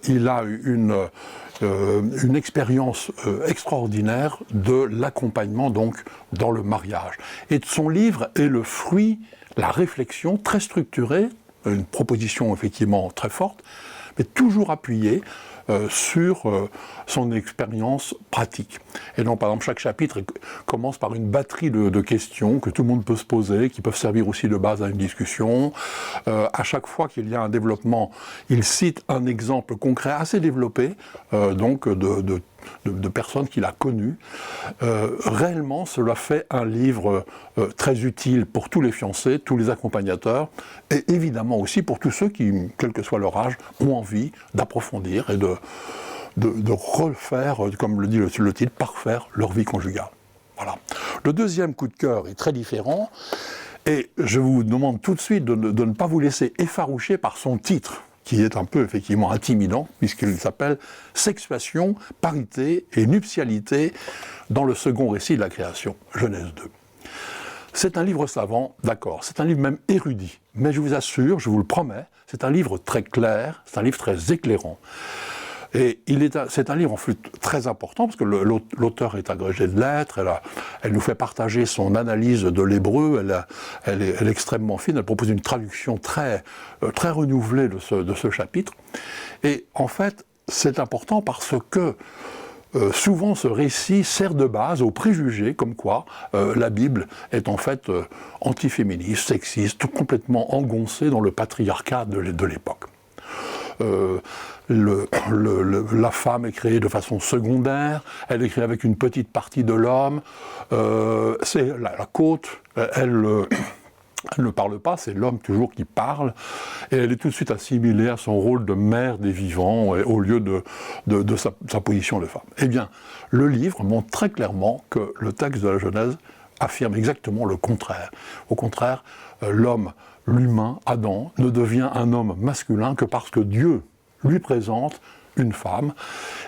Il a une expérience extraordinaire de l'accompagnement donc dans le mariage. Et son livre est le fruit, la réflexion très structurée, une proposition effectivement très forte, mais toujours appuyée sur son expérience pratique. Et donc, par exemple, chaque chapitre commence par une batterie de questions que tout le monde peut se poser, qui peuvent servir aussi de base à une discussion. À chaque fois qu'il y a un développement, il cite un exemple concret assez développé, donc de personnes qu'il a connues. Réellement, cela fait un livre très utile pour tous les fiancés, tous les accompagnateurs, et évidemment aussi pour tous ceux qui, quel que soit leur âge, ont envie d'approfondir et de refaire, comme le dit le titre, parfaire leur vie conjugale. Voilà. Le deuxième coup de cœur est très différent, et je vous demande tout de suite de ne pas vous laisser effaroucher par son titre, qui est un peu effectivement intimidant, puisqu'il s'appelle « Sexuation, parité et nuptialité dans le second récit de la création, Genèse 2 ». C'est un livre savant, d'accord, c'est un livre même érudit, mais je vous assure, je vous le promets, c'est un livre très clair, c'est un livre très éclairant. Et c'est un livre en fait très important, parce que l'auteur est agrégé de lettres, elle nous fait partager son analyse de l'hébreu, elle est extrêmement fine, elle propose une traduction très renouvelée de ce chapitre. Et en fait, c'est important parce que souvent ce récit sert de base aux préjugés, comme quoi la Bible est en fait antiféministe, sexiste, tout complètement engoncée dans le patriarcat de l'époque. La femme est créée de façon secondaire, elle est créée avec une petite partie de l'homme, c'est la côte, elle ne parle pas, c'est l'homme toujours qui parle, et elle est tout de suite assimilée à son rôle de mère des vivants, au lieu de sa position de femme. Eh bien, le livre montre très clairement que le texte de la Genèse affirme exactement le contraire. Au contraire, l'humain, Adam, ne devient un homme masculin que parce que Dieu lui présente une femme,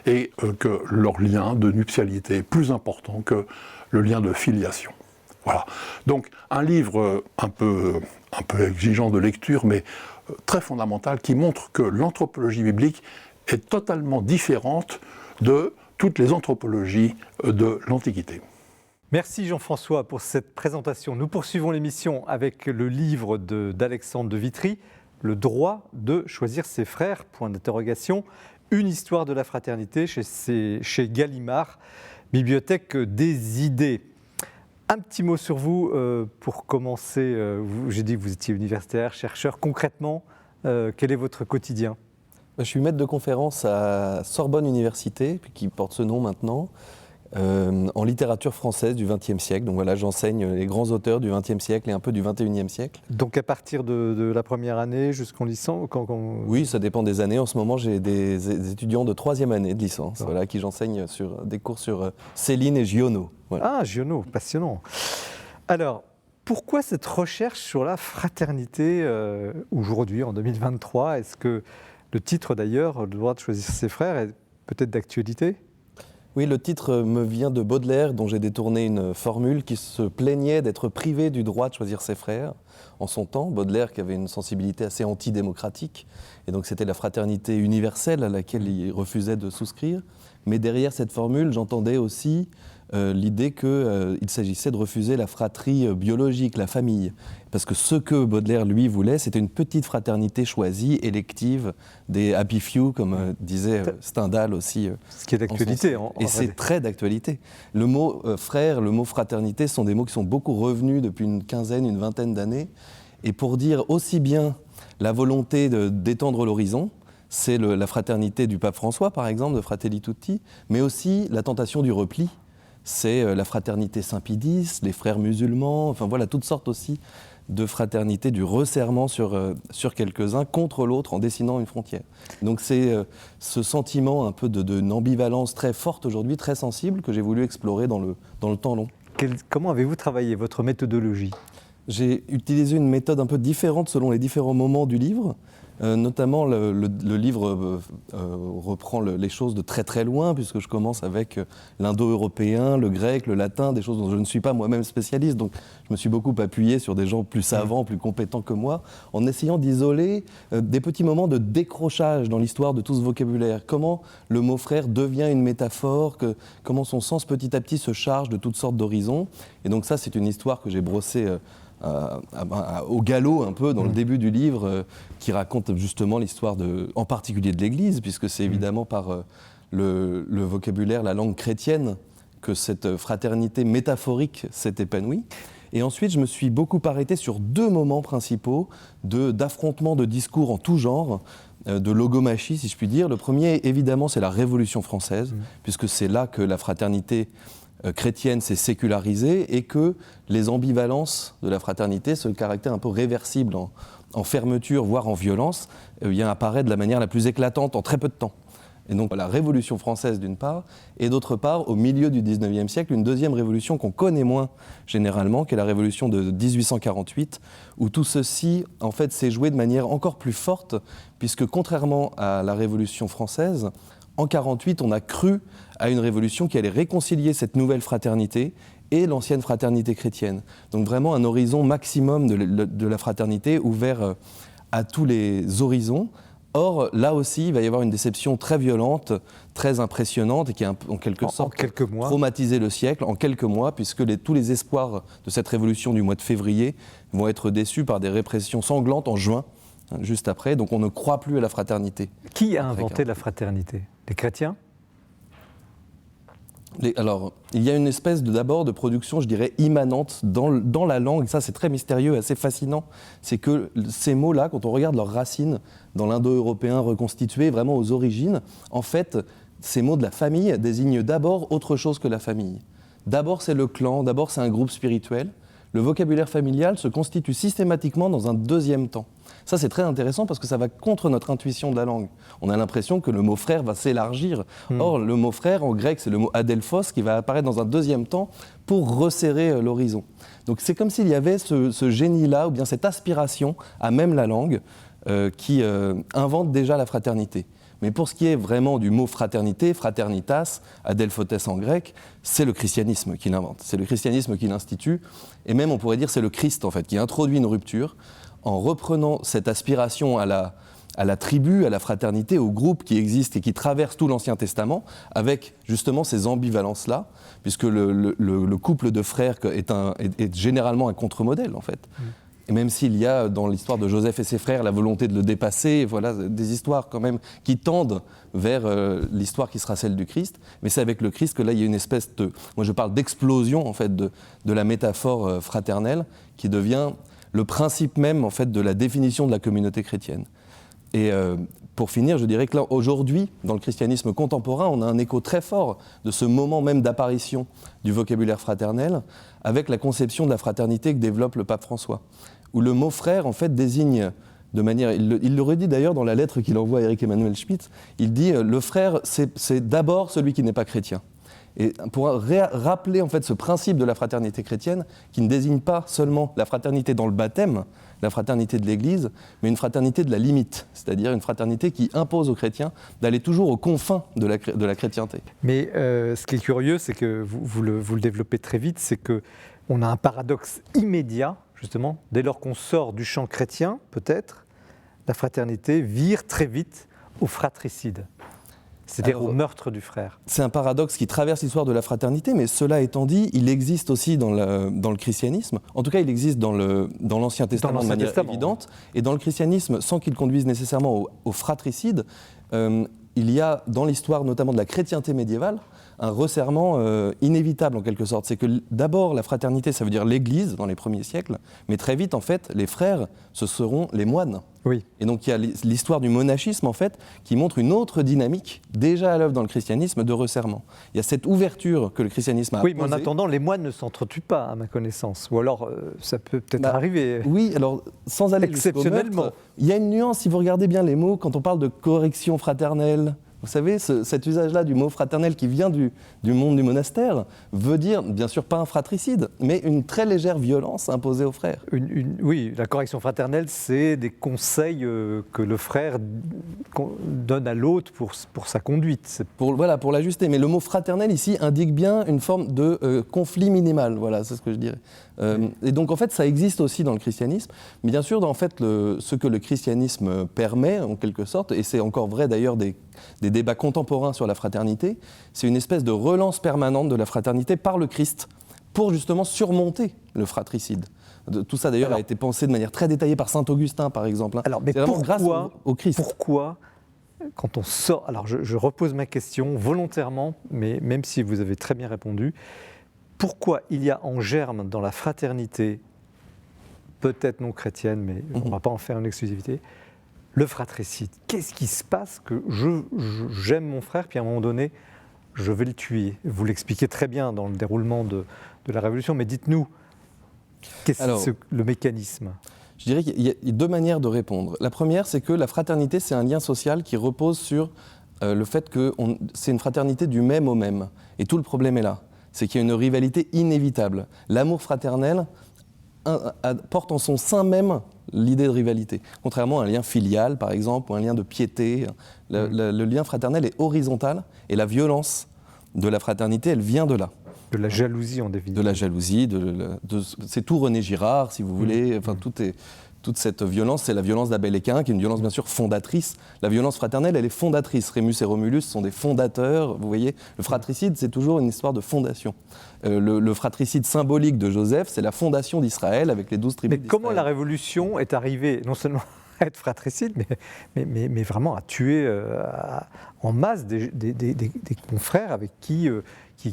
et que leur lien de nuptialité est plus important que le lien de filiation. Voilà. Donc un livre un peu exigeant de lecture, mais très fondamental, qui montre que l'anthropologie biblique est totalement différente de toutes les anthropologies de l'Antiquité. Merci Jean-François pour cette présentation. Nous poursuivons l'émission avec le livre d'Alexandre de Vitry, Le droit de choisir ses frères, point d'interrogation, une histoire de la fraternité chez Gallimard, Bibliothèque des idées. Un petit mot sur vous pour commencer. J'ai dit que vous étiez universitaire, chercheur. Concrètement, quel est votre quotidien ? Je suis maître de conférence à Sorbonne Université, qui porte ce nom maintenant, en littérature française du XXe siècle. Donc voilà, j'enseigne les grands auteurs du XXe siècle et un peu du XXIe siècle. Donc à partir de la première année jusqu'en licence Oui, ça dépend des années. En ce moment, j'ai des étudiants de troisième année de licence, voilà, à qui j'enseigne des cours sur Céline et Giono. Voilà. Ah, Giono, passionnant. Alors, pourquoi cette recherche sur la fraternité aujourd'hui, en 2023 ? Est-ce que le titre d'ailleurs, Le droit de choisir ses frères, est peut-être d'actualité ? Oui, le titre me vient de Baudelaire, dont j'ai détourné une formule qui se plaignait d'être privé du droit de choisir ses frères en son temps. Baudelaire qui avait une sensibilité assez antidémocratique, et donc c'était la fraternité universelle à laquelle il refusait de souscrire. Mais derrière cette formule, j'entendais aussi l'idée qu'il s'agissait de refuser la fratrie biologique, la famille. Parce que ce que Baudelaire, lui, voulait, c'était une petite fraternité choisie, élective, des happy few, comme disait Stendhal aussi. Ce qui est d'actualité. Et c'est très d'actualité. Le mot frère, le mot fraternité sont des mots qui sont beaucoup revenus depuis une vingtaine d'années. Et pour dire aussi bien la volonté d'étendre l'horizon, c'est la fraternité du pape François, par exemple, de Fratelli Tutti, mais aussi la tentation du repli. C'est la fraternité Saint-Pédis, les frères musulmans, enfin voilà, toutes sortes aussi de fraternité, du resserrement sur quelques-uns contre l'autre en dessinant une frontière. Donc c'est ce sentiment un peu d'une ambivalence très forte aujourd'hui, très sensible, que j'ai voulu explorer dans le temps long. Comment avez-vous travaillé votre méthodologie ? J'ai utilisé une méthode un peu différente selon les différents moments du livre. Notamment, le livre reprend les choses de très très loin, puisque je commence avec l'indo-européen, le grec, le latin, des choses dont je ne suis pas moi-même spécialiste. Donc je me suis beaucoup appuyé sur des gens plus savants, plus compétents que moi, en essayant d'isoler des petits moments de décrochage dans l'histoire de tout ce vocabulaire. Comment le mot frère devient une métaphore, comment son sens petit à petit se charge de toutes sortes d'horizons. Et donc ça, c'est une histoire que j'ai brossée au galop un peu dans le début du livre, qui raconte justement l'histoire en particulier de l'Église, puisque c'est évidemment par le vocabulaire, la langue chrétienne, que cette fraternité métaphorique s'est épanouie. Et ensuite, je me suis beaucoup arrêté sur deux moments principaux d'affrontement de discours en tout genre, de logomachie, si je puis dire. Le premier, évidemment, c'est la Révolution française, puisque c'est là que la fraternité chrétienne s'est sécularisée et que les ambivalences de la fraternité, ce caractère un peu réversible en fermeture, voire en violence, apparaît de la manière la plus éclatante en très peu de temps. Et donc la Révolution française d'une part, et d'autre part, au milieu du XIXe siècle, une deuxième révolution qu'on connaît moins généralement, qui est la Révolution de 1848, où tout ceci en fait s'est joué de manière encore plus forte, puisque contrairement à la Révolution française, en 1948, on a cru à une révolution qui allait réconcilier cette nouvelle fraternité et l'ancienne fraternité chrétienne. Donc vraiment un horizon maximum de la fraternité ouvert à tous les horizons. Or, là aussi, il va y avoir une déception très violente, très impressionnante, et qui a en quelque sorte traumatisé le siècle en quelques mois, puisque tous les espoirs de cette révolution du mois de février vont être déçus par des répressions sanglantes en juin, juste après. Donc on ne croit plus à la fraternité. Qui a inventé la fraternité? Les chrétiens? Alors, il y a une espèce d'abord de production, je dirais, immanente dans la langue, et ça c'est très mystérieux, assez fascinant, c'est que ces mots-là, quand on regarde leurs racines dans l'indo-européen reconstitué, vraiment aux origines, en fait, ces mots de la famille désignent d'abord autre chose que la famille. D'abord c'est le clan, d'abord c'est un groupe spirituel. Le vocabulaire familial se constitue systématiquement dans un deuxième temps. Ça, c'est très intéressant parce que ça va contre notre intuition de la langue. On a l'impression que le mot frère va s'élargir. Or, le mot frère, en grec, c'est le mot adelphos qui va apparaître dans un deuxième temps pour resserrer l'horizon. Donc, c'est comme s'il y avait ce génie-là, ou bien cette aspiration à même la langue qui invente déjà la fraternité. Mais pour ce qui est vraiment du mot fraternité, fraternitas, adelphotes en grec, c'est le christianisme qui l'invente. C'est le christianisme qui l'institue. Et même, on pourrait dire, c'est le Christ, en fait, qui introduit une rupture en reprenant cette aspiration à la tribu, à la fraternité, au groupe qui existe et qui traverse tout l'Ancien Testament, avec justement ces ambivalences-là, puisque le couple de frères est généralement un contre-modèle, en fait. Et même s'il y a dans l'histoire de Joseph et ses frères la volonté de le dépasser, voilà, des histoires quand même qui tendent vers l'histoire qui sera celle du Christ, mais c'est avec le Christ que là il y a une espèce de, moi je parle d'explosion en fait de la métaphore fraternelle qui devient le principe même en fait de la définition de la communauté chrétienne. Et pour finir, je dirais que là, aujourd'hui, dans le christianisme contemporain, on a un écho très fort de ce moment même d'apparition du vocabulaire fraternel avec la conception de la fraternité que développe le pape François, où le mot frère, en fait, désigne de manière... Il le redit d'ailleurs dans la lettre qu'il envoie à Éric Emmanuel Schmitt, il dit « le frère, c'est d'abord celui qui n'est pas chrétien ». Et pour rappeler en fait ce principe de la fraternité chrétienne, qui ne désigne pas seulement la fraternité dans le baptême, la fraternité de l'Église, mais une fraternité de la limite, c'est-à-dire une fraternité qui impose aux chrétiens d'aller toujours aux confins de la chrétienté. Mais ce qui est curieux, c'est que vous le développez très vite, c'est qu'on a un paradoxe immédiat, justement, dès lors qu'on sort du champ chrétien, peut-être, la fraternité vire très vite au fratricide. C'est-à-dire au meurtre du frère. C'est un paradoxe qui traverse l'histoire de la fraternité, mais cela étant dit, il existe aussi dans le christianisme. En tout cas, il existe dans l'Ancien Testament de manière évidente. Et dans le christianisme, sans qu'il conduise nécessairement au fratricide, il y a dans l'histoire notamment de la chrétienté médiévale un resserrement inévitable en quelque sorte. C'est que d'abord, la fraternité, ça veut dire l'Église dans les premiers siècles, mais très vite, en fait, les frères, ce seront les moines. Oui. Et donc il y a l'histoire du monachisme en fait qui montre une autre dynamique déjà à l'œuvre dans le christianisme de resserrement. Il y a cette ouverture que le christianisme a Oui, mais en attendant, les moines ne s'entretuent pas à ma connaissance. Ou alors ça peut peut-être arriver. Oui, alors sans aller exceptionnellement. Il y a une nuance si vous regardez bien les mots quand on parle de correction fraternelle, Vous savez, cet usage-là du mot fraternel qui vient du monde du monastère veut dire, bien sûr, pas un fratricide, mais une très légère violence imposée aux frères. Oui, la correction fraternelle, c'est des conseils que le frère donne à l'autre pour sa conduite. Pour l'ajuster. Mais le mot fraternel, ici, indique bien une forme de conflit minimal. Voilà, c'est ce que je dirais. Et donc, en fait, ça existe aussi dans le christianisme. Mais bien sûr, ce que le christianisme permet, en quelque sorte, et c'est encore vrai d'ailleurs des débats contemporains sur la fraternité, c'est une espèce de relance permanente de la fraternité par le Christ pour justement surmonter le fratricide. Tout ça d'ailleurs a été pensé de manière très détaillée par saint Augustin par exemple. Alors, mais c'est grâce au Christ. Pourquoi, quand on sort... Alors je repose ma question volontairement, mais même si vous avez très bien répondu, pourquoi il y a en germe dans la fraternité, peut-être non chrétienne, mais on ne va pas en faire une exclusivité, le fratricide? Qu'est-ce qui se passe que j'aime mon frère, puis à un moment donné, je vais le tuer? Vous l'expliquez très bien dans le déroulement de la Révolution, mais dites-nous, qu'est-ce que le mécanisme? Je dirais qu'il y a deux manières de répondre. La première, c'est que la fraternité, c'est un lien social qui repose sur le fait que c'est une fraternité du même au même. Et tout le problème est là. C'est qu'il y a une rivalité inévitable. L'amour fraternel porte en son sein même l'idée de rivalité. Contrairement à un lien filial, par exemple, ou un lien de piété, le lien fraternel est horizontal et la violence de la fraternité, elle vient de là. De la jalousie en définitive. De la jalousie, c'est tout René Girard, si vous voulez. Enfin, toute cette violence, c'est la violence d'Abel et Caïn, qui est une violence bien sûr fondatrice. La violence fraternelle, elle est fondatrice. Rémus et Romulus sont des fondateurs, vous voyez. Le fratricide, c'est toujours une histoire de fondation. Le fratricide symbolique de Joseph, c'est la fondation d'Israël avec les 12 tribus d'Israël. Mais comment la Révolution est arrivée, non seulement à être fratricide, mais vraiment à tuer en masse des confrères avec qui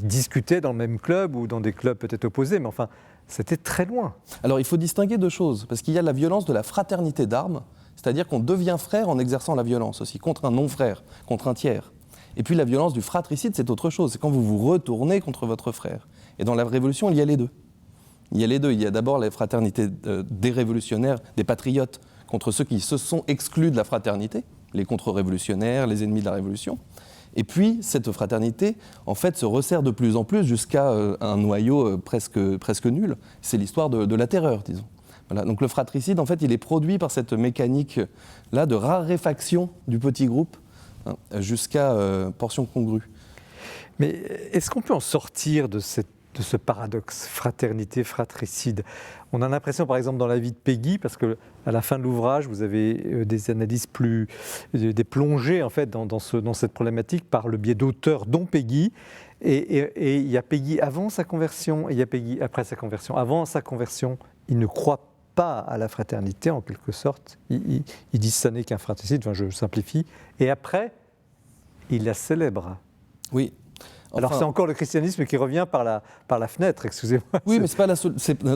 discutaient dans le même club ou dans des clubs peut-être opposés, mais enfin, c'était très loin. Alors il faut distinguer deux choses, parce qu'il y a la violence de la fraternité d'armes, c'est-à-dire qu'on devient frère en exerçant la violence aussi, contre un non-frère, contre un tiers. Et puis la violence du fratricide, c'est autre chose, c'est quand vous vous retournez contre votre frère. Et dans la Révolution, il y a les deux. Il y a les deux. Il y a d'abord la fraternité des révolutionnaires, des patriotes, contre ceux qui se sont exclus de la fraternité, les contre-révolutionnaires, les ennemis de la Révolution. Et puis, cette fraternité, en fait, se resserre de plus en plus jusqu'à un noyau presque nul. C'est l'histoire de la terreur, disons. Voilà. Donc le fratricide, en fait, il est produit par cette mécanique-là de raréfaction du petit groupe jusqu'à portion congrue. Mais est-ce qu'on peut en sortir de ce paradoxe fraternité-fratricide? On a l'impression, par exemple, dans la vie de Péguy, parce qu'à la fin de l'ouvrage, vous avez des analyses des plongées en fait, dans cette problématique par le biais d'auteurs, dont Péguy. Et il y a Péguy avant sa conversion et il y a Péguy après sa conversion. Avant sa conversion, il ne croit pas à la fraternité, en quelque sorte. Il dit que ça n'est qu'un fratricide, enfin, je simplifie. Et après, il la célèbre. Oui. Alors c'est encore le christianisme qui revient par la fenêtre, excusez-moi. Oui, mais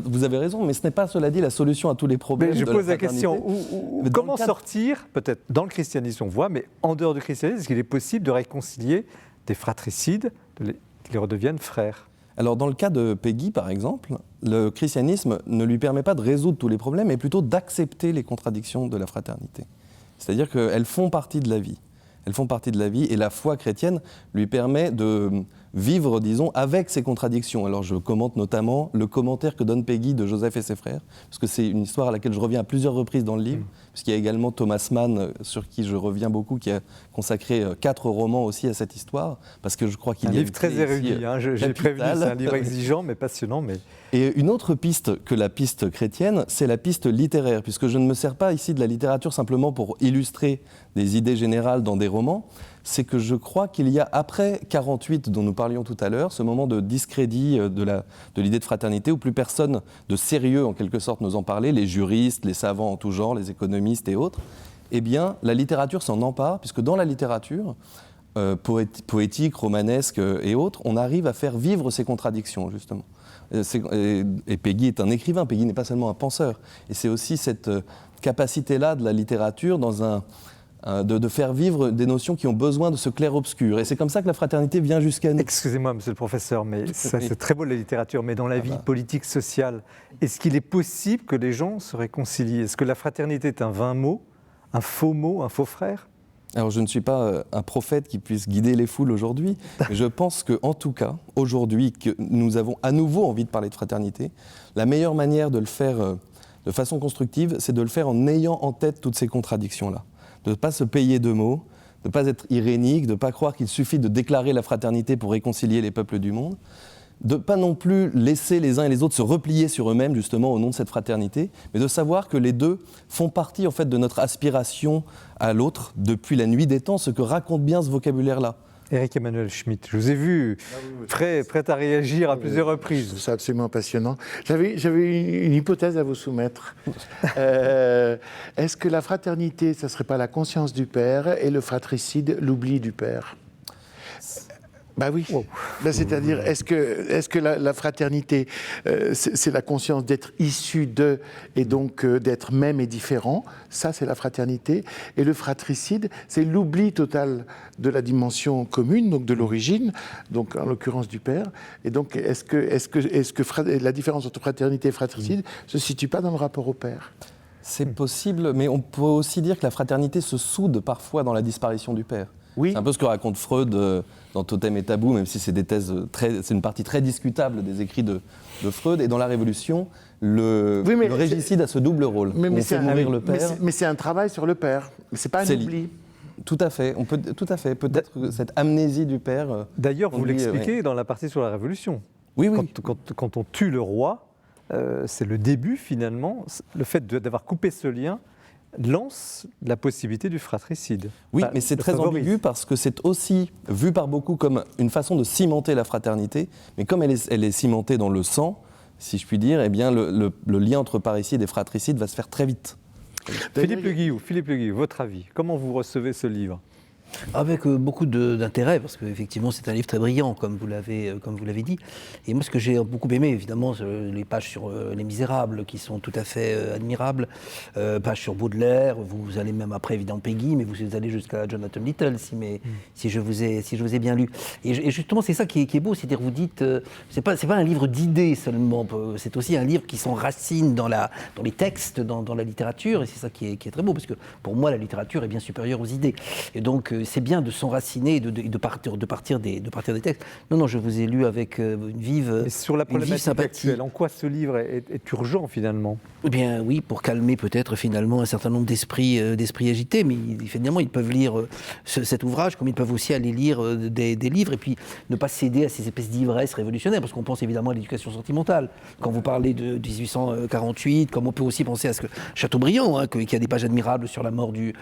vous avez raison, mais ce n'est pas, cela dit, la solution à tous les problèmes. Mais je pose la question, comment sortir, peut-être dans le christianisme on voit, mais en dehors du christianisme, est-ce qu'il est possible de réconcilier des fratricides, qu'ils redeviennent frères? Alors dans le cas de Péguy, par exemple, le christianisme ne lui permet pas de résoudre tous les problèmes, mais plutôt d'accepter les contradictions de la fraternité. C'est-à-dire qu'elles font partie de la vie. Elles font partie de la vie et la foi chrétienne lui permet de vivre, disons, avec ces contradictions. Alors je commente notamment le commentaire que donne Péguy de Joseph et ses frères, parce que c'est une histoire à laquelle je reviens à plusieurs reprises dans le livre, puisqu'il y a également Thomas Mann, sur qui je reviens beaucoup, qui a consacré 4 romans aussi à cette histoire, parce que je crois qu'il y a un livre très érudit, j'ai prévenu, c'est un livre exigeant mais passionnant. Et une autre piste que la piste chrétienne, c'est la piste littéraire, puisque je ne me sers pas ici de la littérature simplement pour illustrer des idées générales dans des romans, c'est que je crois qu'il y a, après 48 dont nous parlions tout à l'heure, ce moment de discrédit de l'idée de fraternité, où plus personne de sérieux, en quelque sorte, n'ose en parler, les juristes, les savants en tout genre, les économistes et autres, eh bien, la littérature s'en empare, puisque dans la littérature, poétique, romanesque et autres, on arrive à faire vivre ces contradictions, justement. Et Péguy est un écrivain, Péguy n'est pas seulement un penseur. Et c'est aussi cette capacité-là de la littérature de faire vivre des notions qui ont besoin de ce clair-obscur. Et c'est comme ça que la fraternité vient jusqu'à nous. Excusez-moi, monsieur le professeur, mais c'est très beau la littérature, mais dans la vie politique, sociale, est-ce qu'il est possible que les gens se réconcilient? Est-ce que la fraternité est un vain mot, un faux frère? Alors, je ne suis pas un prophète qui puisse guider les foules aujourd'hui, mais je pense qu'en tout cas, aujourd'hui, que nous avons à nouveau envie de parler de fraternité, la meilleure manière de le faire de façon constructive, c'est de le faire en ayant en tête toutes ces contradictions-là. De ne pas se payer de mots, de ne pas être irénique, de ne pas croire qu'il suffit de déclarer la fraternité pour réconcilier les peuples du monde, de ne pas non plus laisser les uns et les autres se replier sur eux-mêmes, justement, au nom de cette fraternité, mais de savoir que les deux font partie, en fait, de notre aspiration à l'autre depuis la nuit des temps, ce que raconte bien ce vocabulaire-là. Éric Emmanuel Schmitt, je vous ai vu prêt à réagir à plusieurs reprises. C'est absolument passionnant. J'avais une hypothèse à vous soumettre. Est-ce que la fraternité, ça ne serait pas la conscience du Père et le fratricide, l'oubli du Père ? Bah oui. Wow. Ben, c'est-à-dire, est-ce que la fraternité, c'est la conscience d'être issu de, et donc d'être même et différent. Ça, c'est la fraternité. Et le fratricide, c'est l'oubli total de la dimension commune, donc de l'origine, donc en l'occurrence du Père. Et donc, est-ce que la différence entre fraternité et fratricide ne se situe pas dans le rapport au Père ? C'est possible, mais on peut aussi dire que la fraternité se soude parfois dans la disparition du Père. Oui. C'est un peu ce que raconte Freud dans Totem et Tabou, même si c'est des thèses c'est une partie très discutable des écrits de Freud. Et dans La Révolution, le régicide a ce double rôle. Mais c'est mourir le Père. Mais c'est un travail sur le Père. C'est pas un oubli. Tout à fait. Peut-être que cette amnésie du Père. D'ailleurs, vous l'expliquez dans la partie sur la Révolution. Oui. Quand on tue le roi, c'est le début finalement, le fait d'avoir coupé ce lien lance la possibilité du fratricide. Oui, mais c'est très ambigu parce que c'est aussi vu par beaucoup comme une façon de cimenter la fraternité, mais comme elle est cimentée dans le sang, si je puis dire, eh bien le lien entre parricide et fratricide va se faire très vite. Philippe Le Guillou, votre avis, comment vous recevez ce livre ? Avec beaucoup d'intérêt, parce qu'effectivement c'est un livre très brillant, comme vous l'avez dit. Et moi ce que j'ai beaucoup aimé, évidemment, les pages sur Les Misérables, qui sont tout à fait admirables, pages sur Baudelaire, vous allez même après évidemment Peggy, mais vous allez jusqu'à Jonathan Little, si je vous ai bien lu. Et justement c'est ça qui est beau, c'est-à-dire vous dites, c'est pas un livre d'idées seulement, c'est aussi un livre qui s'enracine dans les textes, dans la littérature, et c'est ça qui est très beau, parce que pour moi la littérature est bien supérieure aux idées. Et donc c'est bien de s'enraciner et de partir des textes. Non, je vous ai lu avec une vive sympathie. Sur la problématique actuelle, en quoi ce livre est urgent finalement ? Eh bien oui, pour calmer peut-être finalement un certain nombre d'esprits agités, mais finalement ils peuvent lire cet ouvrage comme ils peuvent aussi aller lire des livres et puis ne pas céder à ces espèces d'ivresse révolutionnaire, parce qu'on pense évidemment à l'éducation sentimentale. Quand vous parlez de 1848, comme on peut aussi penser à ce que Chateaubriand, qui a des pages admirables sur la mort du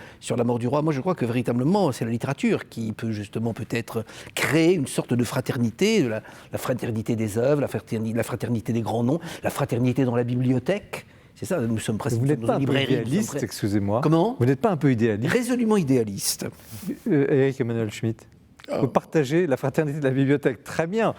roi, moi je crois que véritablement c'est la littérature qui peut justement peut-être créer une sorte de fraternité, la fraternité des œuvres, la fraternité des grands noms, la fraternité dans la bibliothèque. C'est ça, nous sommes presque dans une librairie. Vous n'êtes pas un peu idéaliste, excusez-moi. Comment ? Vous n'êtes pas un peu idéaliste ? Résolument idéaliste. Éric Emmanuel Schmitt. Vous partagez la fraternité de la bibliothèque, très bien.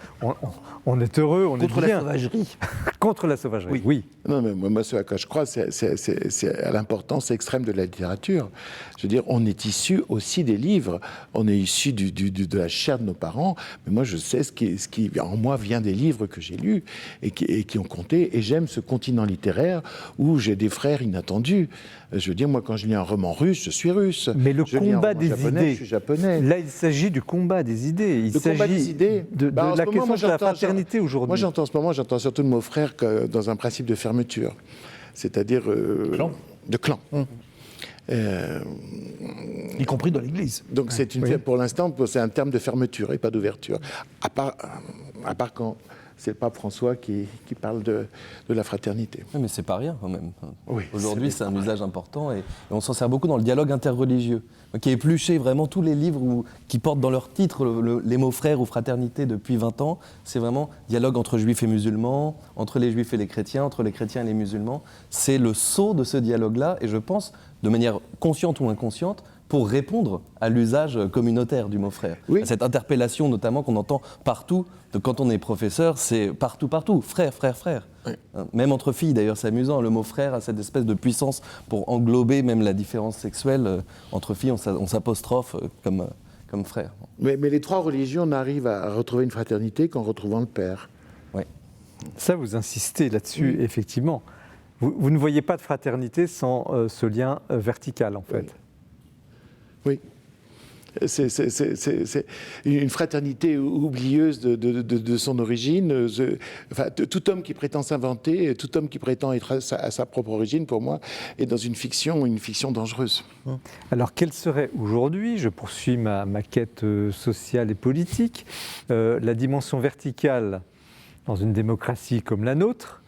On est heureux, on est bien. Contre la sauvagerie. Contre la sauvagerie, oui. Non, mais moi, ce à quoi je crois, c'est à l'importance extrême de la littérature. Je veux dire, on est issu aussi des livres. On est issu de la chair de nos parents. Mais moi, je sais ce qui en moi vient des livres que j'ai lus et qui ont compté. Et j'aime ce continent littéraire où j'ai des frères inattendus. Je veux dire, moi, quand je lis un roman russe, je suis russe. Mais le combat des idées, je suis japonais. Là, il s'agit du combat des idées. Il s'agit de la question de la fraternité aujourd'hui. Moi, j'entends surtout le mot frère dans un principe de fermeture. C'est-à-dire... de clan. Y compris dans l'Église. Donc, pour l'instant, c'est un terme de fermeture et pas d'ouverture. À part quand... c'est le pape François qui parle de la fraternité. Oui, mais c'est pas rien quand même. Oui, aujourd'hui, c'est un usage important et on s'en sert beaucoup dans le dialogue interreligieux, qui a épluché vraiment tous les livres qui portent dans leur titre les mots frères ou fraternité depuis 20 ans. C'est vraiment dialogue entre juifs et musulmans, entre les juifs et les chrétiens, entre les chrétiens et les musulmans. C'est le sceau de ce dialogue-là et je pense, de manière consciente ou inconsciente, pour répondre à l'usage communautaire du mot frère. Oui. À cette interpellation notamment qu'on entend partout, quand on est professeur, c'est partout, frère. Oui. Même entre filles d'ailleurs, c'est amusant, le mot frère a cette espèce de puissance pour englober même la différence sexuelle. Entre filles, on s'apostrophe comme frère. Mais les trois religions n'arrivent à retrouver une fraternité qu'en retrouvant le Père. Oui. Ça, vous insistez là-dessus, oui. Effectivement. Vous ne voyez pas de fraternité sans ce lien vertical, en fait. Oui. C'est une fraternité oublieuse de son origine. Tout homme qui prétend s'inventer, tout homme qui prétend être à sa propre origine, pour moi, est dans une fiction dangereuse. Alors, quelle serait aujourd'hui, je poursuis ma quête sociale et politique, la dimension verticale dans une démocratie comme la nôtre,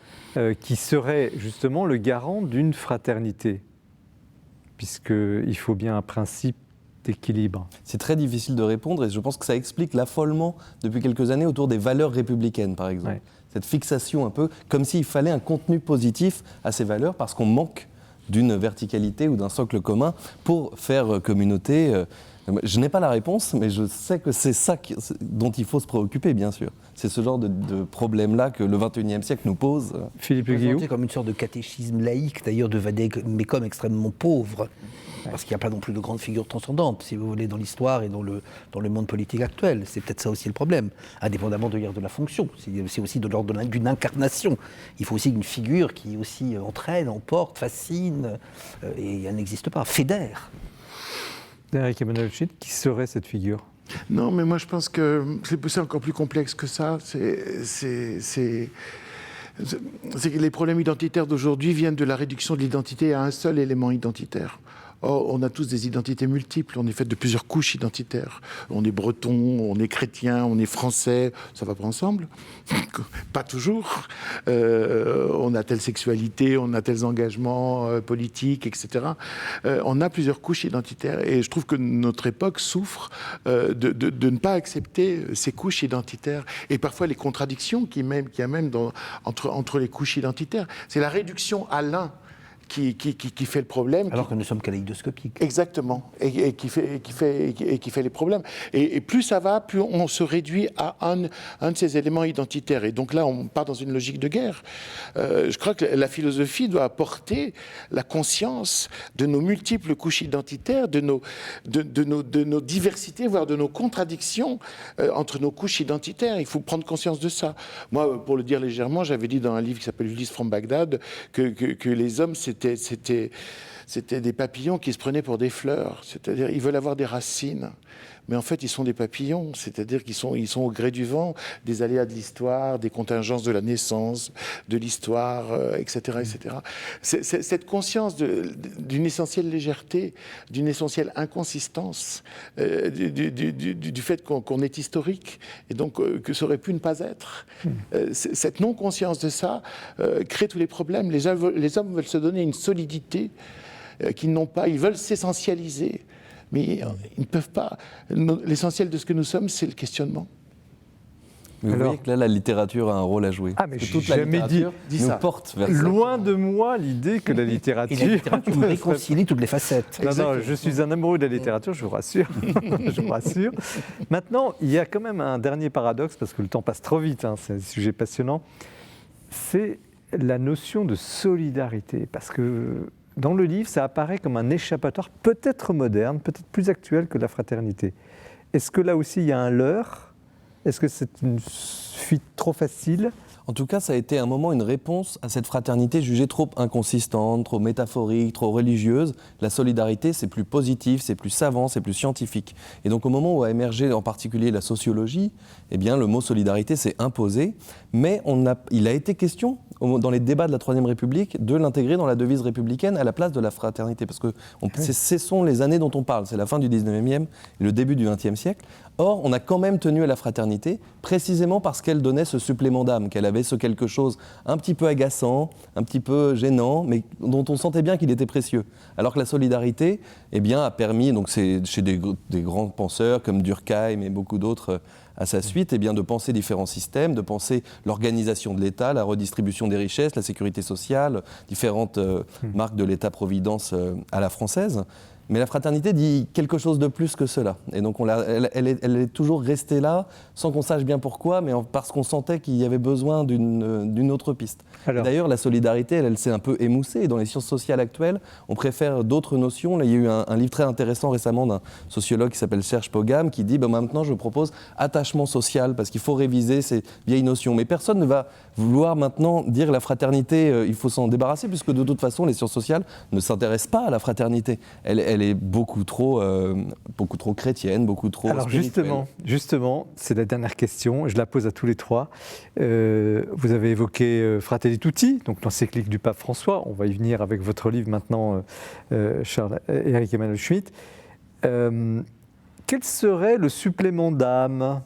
qui serait justement le garant d'une fraternité, puisqu'il faut bien un principe d'équilibre. C'est très difficile de répondre et je pense que ça explique l'affolement depuis quelques années autour des valeurs républicaines, par exemple. Ouais. Cette fixation un peu, comme s'il fallait un contenu positif à ces valeurs parce qu'on manque d'une verticalité ou d'un socle commun pour faire communauté. Je n'ai pas la réponse, mais je sais que c'est ça dont il faut se préoccuper, bien sûr. C'est ce genre de problème-là que le XXIe siècle nous pose. Philippe Le Guillou. Comme une sorte de catéchisme laïque, d'ailleurs, de Vadé-Mécom extrêmement pauvre. Parce qu'il n'y a pas non plus de grandes figures transcendantes, si vous voulez, dans l'histoire et dans le monde politique actuel. C'est peut-être ça aussi le problème, indépendamment de la fonction. C'est aussi de l'ordre d'une incarnation. Il faut aussi une figure qui aussi entraîne, emporte, fascine, et elle n'existe pas, fédère. Éric Emmanuel-Schmitt, qui serait cette figure ? Non, mais moi je pense que c'est encore plus complexe que ça. C'est que les problèmes identitaires d'aujourd'hui viennent de la réduction de l'identité à un seul élément identitaire. Or, on a tous des identités multiples, on est fait de plusieurs couches identitaires. On est breton, on est chrétien, on est français, ça va pas ensemble. Pas toujours. On a telle sexualité, on a tels engagements politiques, etc. On a plusieurs couches identitaires et je trouve que notre époque souffre de ne pas accepter ces couches identitaires et parfois les contradictions qu'il y a même entre les couches identitaires. C'est la réduction à l'un qui fait le problème. Alors que nous sommes kaléidoscopiques. Exactement, et qui fait les problèmes. Et plus ça va, plus on se réduit à un de ces éléments identitaires. Et donc là, on part dans une logique de guerre. Je crois que la philosophie doit apporter la conscience de nos multiples couches identitaires, de nos diversités, voire de nos contradictions entre nos couches identitaires. Il faut prendre conscience de ça. Moi, pour le dire légèrement, j'avais dit dans un livre qui s'appelle Ulysse from Bagdad que les hommes, c'était des papillons qui se prenaient pour des fleurs. C'est-à-dire, ils veulent avoir des racines. Mais en fait, ils sont des papillons. C'est-à-dire qu'ils sont au gré du vent, des aléas de l'histoire, des contingences de la naissance, de l'histoire, etc., etc. Cette conscience d'une essentielle légèreté, d'une essentielle inconsistance, du fait qu'on est historique, et donc que ça aurait pu ne pas être. Cette non-conscience de ça crée tous les problèmes. Les hommes veulent se donner une solidité qu'ils n'ont pas. Ils veulent s'essentialiser. Mais ils ne peuvent pas. L'essentiel de ce que nous sommes, c'est le questionnement. Mais vous voyez que là, la littérature a un rôle à jouer. Ah, mais toute la littérature nous porte vers ça. Loin de moi l'idée que la littérature... Et la littérature réconcilie toutes les facettes. Non, je suis un amoureux de la littérature, je vous rassure. Je vous rassure. Maintenant, il y a quand même un dernier paradoxe, parce que le temps passe trop vite, c'est un sujet passionnant. C'est la notion de solidarité, parce que... Dans le livre, ça apparaît comme un échappatoire peut-être moderne, peut-être plus actuel que la fraternité. Est-ce que là aussi, il y a un leurre ? Est-ce que c'est une fuite trop facile ? En tout cas, ça a été un moment une réponse à cette fraternité jugée trop inconsistante, trop métaphorique, trop religieuse. La solidarité, c'est plus positif, c'est plus savant, c'est plus scientifique. Et donc au moment où a émergé en particulier la sociologie, eh bien, le mot solidarité s'est imposé. Mais il a été question, dans les débats de la Troisième République, de l'intégrer dans la devise républicaine à la place de la fraternité. Parce que ce sont les années dont on parle, c'est la fin du 19e et le début du 20e siècle. Or, on a quand même tenu à la fraternité, précisément parce qu'elle donnait ce supplément d'âme, qu'elle avait ce quelque chose un petit peu agaçant, un petit peu gênant, mais dont on sentait bien qu'il était précieux. Alors que la solidarité, eh bien, a permis, donc c'est chez des grands penseurs comme Durkheim et beaucoup d'autres à sa suite, eh bien, de penser différents systèmes, de penser l'organisation de l'État, la redistribution des richesses, la sécurité sociale, différentes marques de l'État-providence à la française. Mais la fraternité dit quelque chose de plus que cela. Et donc elle est toujours restée là, sans qu'on sache bien pourquoi, mais parce qu'on sentait qu'il y avait besoin d'une autre piste. D'ailleurs, la solidarité, elle s'est un peu émoussée. Et dans les sciences sociales actuelles, on préfère d'autres notions. Là, il y a eu un livre très intéressant récemment d'un sociologue qui s'appelle Serge Pogam, qui dit maintenant, je propose attachement social, parce qu'il faut réviser ces vieilles notions. Mais personne ne va vouloir maintenant dire la fraternité, il faut s'en débarrasser, puisque de toute façon, les sciences sociales ne s'intéressent pas à la fraternité. Elles qu'elle est beaucoup trop chrétienne, beaucoup trop Alors spirituelle. justement, c'est la dernière question, je la pose à tous les trois. Vous avez évoqué Fratelli Tutti, donc l'encyclique du pape François, on va y venir avec votre livre maintenant, Éric Emmanuel Schmitt. Quel serait le supplément d'âme,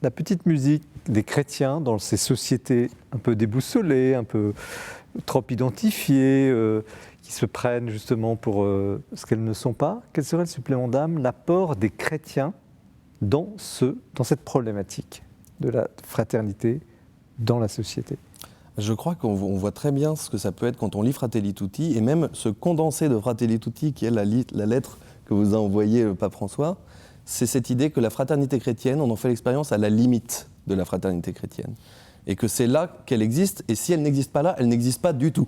la petite musique des chrétiens dans ces sociétés un peu déboussolées, un peu trop identifiées, qui se prennent justement pour ce qu'elles ne sont pas? Quel serait le supplément d'âme, l'apport des chrétiens dans cette problématique de la fraternité dans la société? Je crois qu'on voit très bien ce que ça peut être quand on lit Fratelli Tutti, et même ce condensé de Fratelli Tutti, qui est la lettre que vous a envoyée le pape François, c'est cette idée que la fraternité chrétienne, on en fait l'expérience à la limite de la fraternité chrétienne. Et que c'est là qu'elle existe, et si elle n'existe pas là, elle n'existe pas du tout.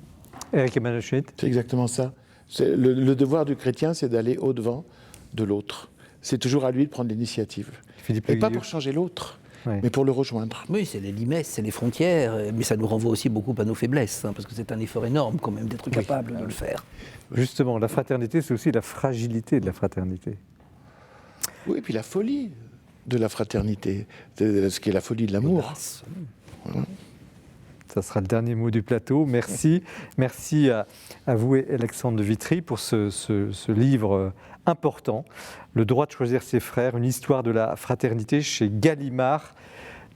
Éric Emmanuel Schmitt. C'est exactement ça. Le devoir du chrétien, c'est d'aller au-devant de l'autre. C'est toujours à lui de prendre l'initiative. Philippe Et Le pas Guilleux. pour changer l'autre, Oui. mais pour le rejoindre. Oui, c'est les limites, c'est les frontières, mais ça nous renvoie aussi beaucoup à nos faiblesses, parce que c'est un effort énorme quand même d'être capable de le faire. Justement, la fraternité, c'est aussi la fragilité de la fraternité. Oui, et puis la folie de la fraternité, ce qui est la folie de l'amour. Ça sera le dernier mot du plateau. Merci. Merci à vous, Alexandre de Vitry, pour ce livre important, Le droit de choisir ses frères, une histoire de la fraternité chez Gallimard.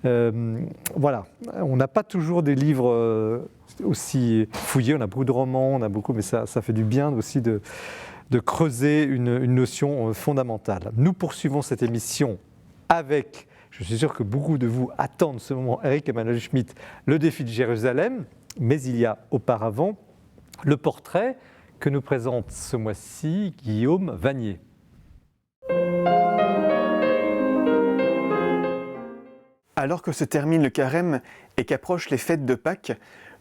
Voilà, on n'a pas toujours des livres aussi fouillés, on a beaucoup de romans, on a beaucoup, mais ça fait du bien aussi de creuser une notion fondamentale. Nous poursuivons cette émission avec, je suis sûr que beaucoup de vous attendent ce moment, Éric Emmanuel Schmitt, le défi de Jérusalem, mais il y a auparavant le portrait que nous présente ce mois-ci Guillaume Vanier. Alors que se termine le carême et qu'approchent les fêtes de Pâques,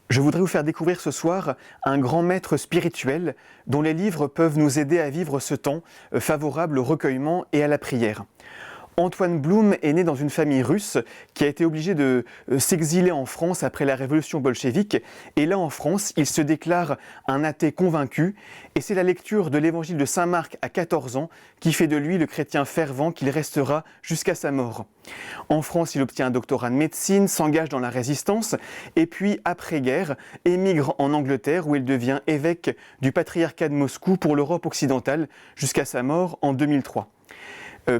je voudrais vous faire découvrir ce soir un grand maître spirituel dont les livres peuvent nous aider à vivre ce temps favorable au recueillement et à la prière. Antoine Bloom est né dans une famille russe qui a été obligée de s'exiler en France après la révolution bolchevique. Et là, en France, il se déclare un athée convaincu. Et c'est la lecture de l'évangile de Saint Marc à 14 ans qui fait de lui le chrétien fervent qu'il restera jusqu'à sa mort. En France, il obtient un doctorat de médecine, s'engage dans la résistance et puis, après-guerre, émigre en Angleterre où il devient évêque du patriarcat de Moscou pour l'Europe occidentale jusqu'à sa mort en 2003.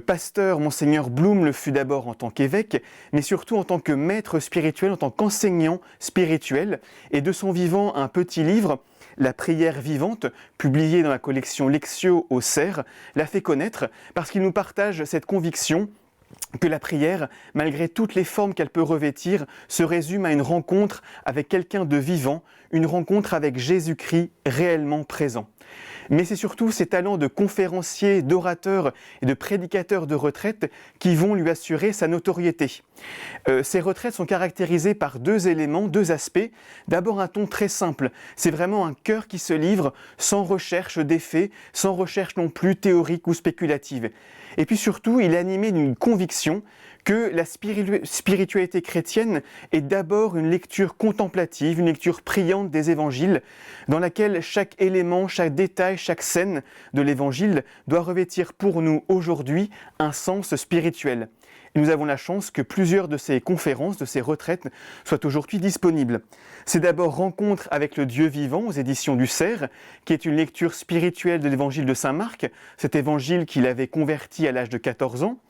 Pasteur, Monseigneur Bloom le fut d'abord en tant qu'évêque, mais surtout en tant que maître spirituel, en tant qu'enseignant spirituel, et de son vivant un petit livre, La prière vivante, publié dans la collection Lectio au Cerf, l'a fait connaître parce qu'il nous partage cette conviction que la prière, malgré toutes les formes qu'elle peut revêtir, se résume à une rencontre avec quelqu'un de vivant, une rencontre avec Jésus-Christ réellement présent. Mais c'est surtout ses talents de conférencier, d'orateur et de prédicateur de retraite qui vont lui assurer sa notoriété. Ces retraites sont caractérisées par deux éléments, deux aspects. D'abord un ton très simple, c'est vraiment un cœur qui se livre sans recherche d'effets, sans recherche non plus théorique ou spéculative. Et puis surtout, il est animé d'une conviction que la spiritualité chrétienne est d'abord une lecture contemplative, une lecture priante des évangiles, dans laquelle chaque élément, chaque détail, chaque scène de l'évangile doit revêtir pour nous aujourd'hui un sens spirituel. Et nous avons la chance que plusieurs de ces conférences, de ces retraites, soient aujourd'hui disponibles. C'est d'abord Rencontre avec le Dieu vivant aux éditions du Cerf, qui est une lecture spirituelle de l'évangile de Saint Marc, cet évangile qu'il avait converti à l'âge de 14 ans.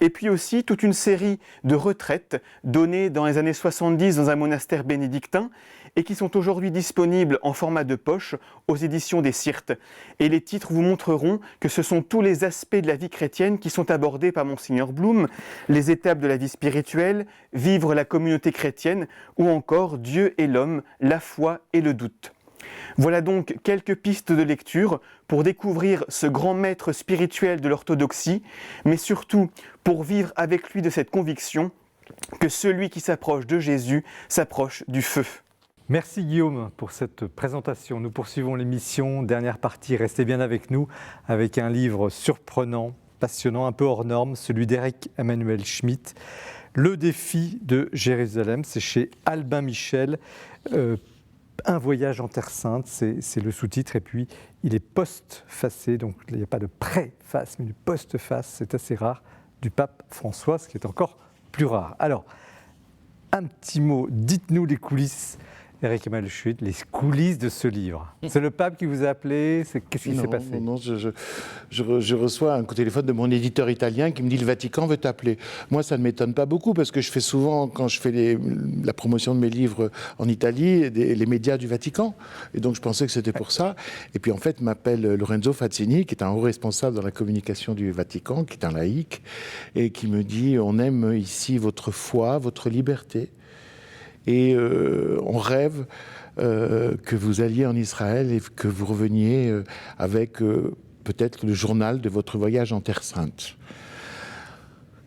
Et puis aussi toute une série de retraites données dans les années 70 dans un monastère bénédictin et qui sont aujourd'hui disponibles en format de poche aux éditions des Syrtes. Et les titres vous montreront que ce sont tous les aspects de la vie chrétienne qui sont abordés par Monseigneur Bloom, les étapes de la vie spirituelle, vivre la communauté chrétienne ou encore Dieu et l'homme, la foi et le doute. Voilà donc quelques pistes de lecture pour découvrir ce grand maître spirituel de l'orthodoxie, mais surtout pour vivre avec lui de cette conviction que celui qui s'approche de Jésus s'approche du feu. Merci Guillaume pour cette présentation. Nous poursuivons l'émission, dernière partie, restez bien avec nous, avec un livre surprenant, passionnant, un peu hors norme, celui d'Éric Emmanuel Schmitt, Le défi de Jérusalem, c'est chez Albin Michel. Un voyage en Terre Sainte, c'est le sous-titre, et puis il est post-facé, donc il n'y a pas de préface, mais du post-face, c'est assez rare, du pape François, ce qui est encore plus rare. Alors, un petit mot, dites-nous les coulisses, Éric Emmanuel Schmitt, les coulisses de ce livre. C'est le pape qui vous a appelé, qu'est-ce qui s'est passé? Non, je reçois un coup de téléphone de mon éditeur italien qui me dit « Le Vatican veut t'appeler ». Moi, ça ne m'étonne pas beaucoup parce que je fais souvent, quand je fais la promotion de mes livres en Italie, les médias du Vatican. Et donc, je pensais que c'était pour ça. Et puis, en fait, m'appelle Lorenzo Fazzini, qui est un haut responsable dans la communication du Vatican, qui est un laïc, et qui me dit « On aime ici votre foi, votre liberté. Et on rêve que vous alliez en Israël et que vous reveniez avec peut-être le journal de votre voyage en Terre Sainte. »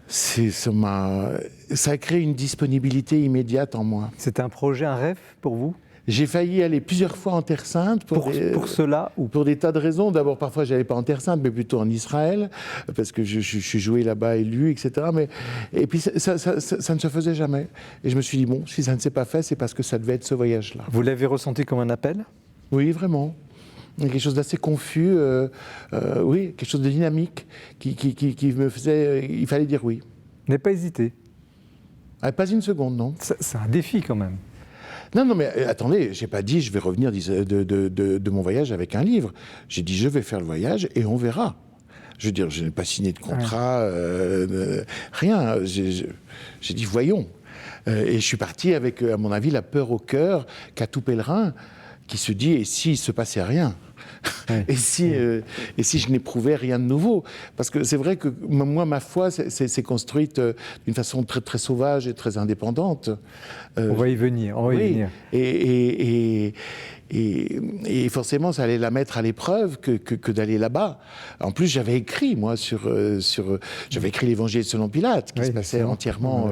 Ça a créé une disponibilité immédiate en moi. C'était un projet, un rêve pour vous? J'ai failli aller plusieurs fois en Terre Sainte pour cela ou pour des tas de raisons. D'abord, parfois, je n'allais pas en Terre Sainte, mais plutôt en Israël, parce que je suis joué là-bas et lu, etc. Et puis, ça ne se faisait jamais. Et je me suis dit, bon, si ça ne s'est pas fait, c'est parce que ça devait être ce voyage-là. Vous l'avez ressenti comme un appel? Oui, vraiment. Quelque chose d'assez confus, oui, quelque chose de dynamique, qui me faisait... il fallait dire oui. Vous n'avez pas hésité? Pas une seconde, non. C'est un défi quand même. Non, mais attendez, j'ai pas dit je vais revenir de mon voyage avec un livre. J'ai dit je vais faire le voyage et on verra. Je veux dire, je n'ai pas signé de contrat, rien. J'ai dit voyons. Et je suis parti avec, à mon avis, la peur au cœur qu'a tout pèlerin qui se dit et s'il se passait rien? Et si je n'éprouvais rien de nouveau? Parce que c'est vrai que moi, ma foi s'est construite d'une façon très, très sauvage et très indépendante. On va y venir, on va y venir. Et forcément, ça allait la mettre à l'épreuve que d'aller là-bas. En plus, j'avais écrit, moi, j'avais écrit l'Évangile selon Pilate, qui se passait entièrement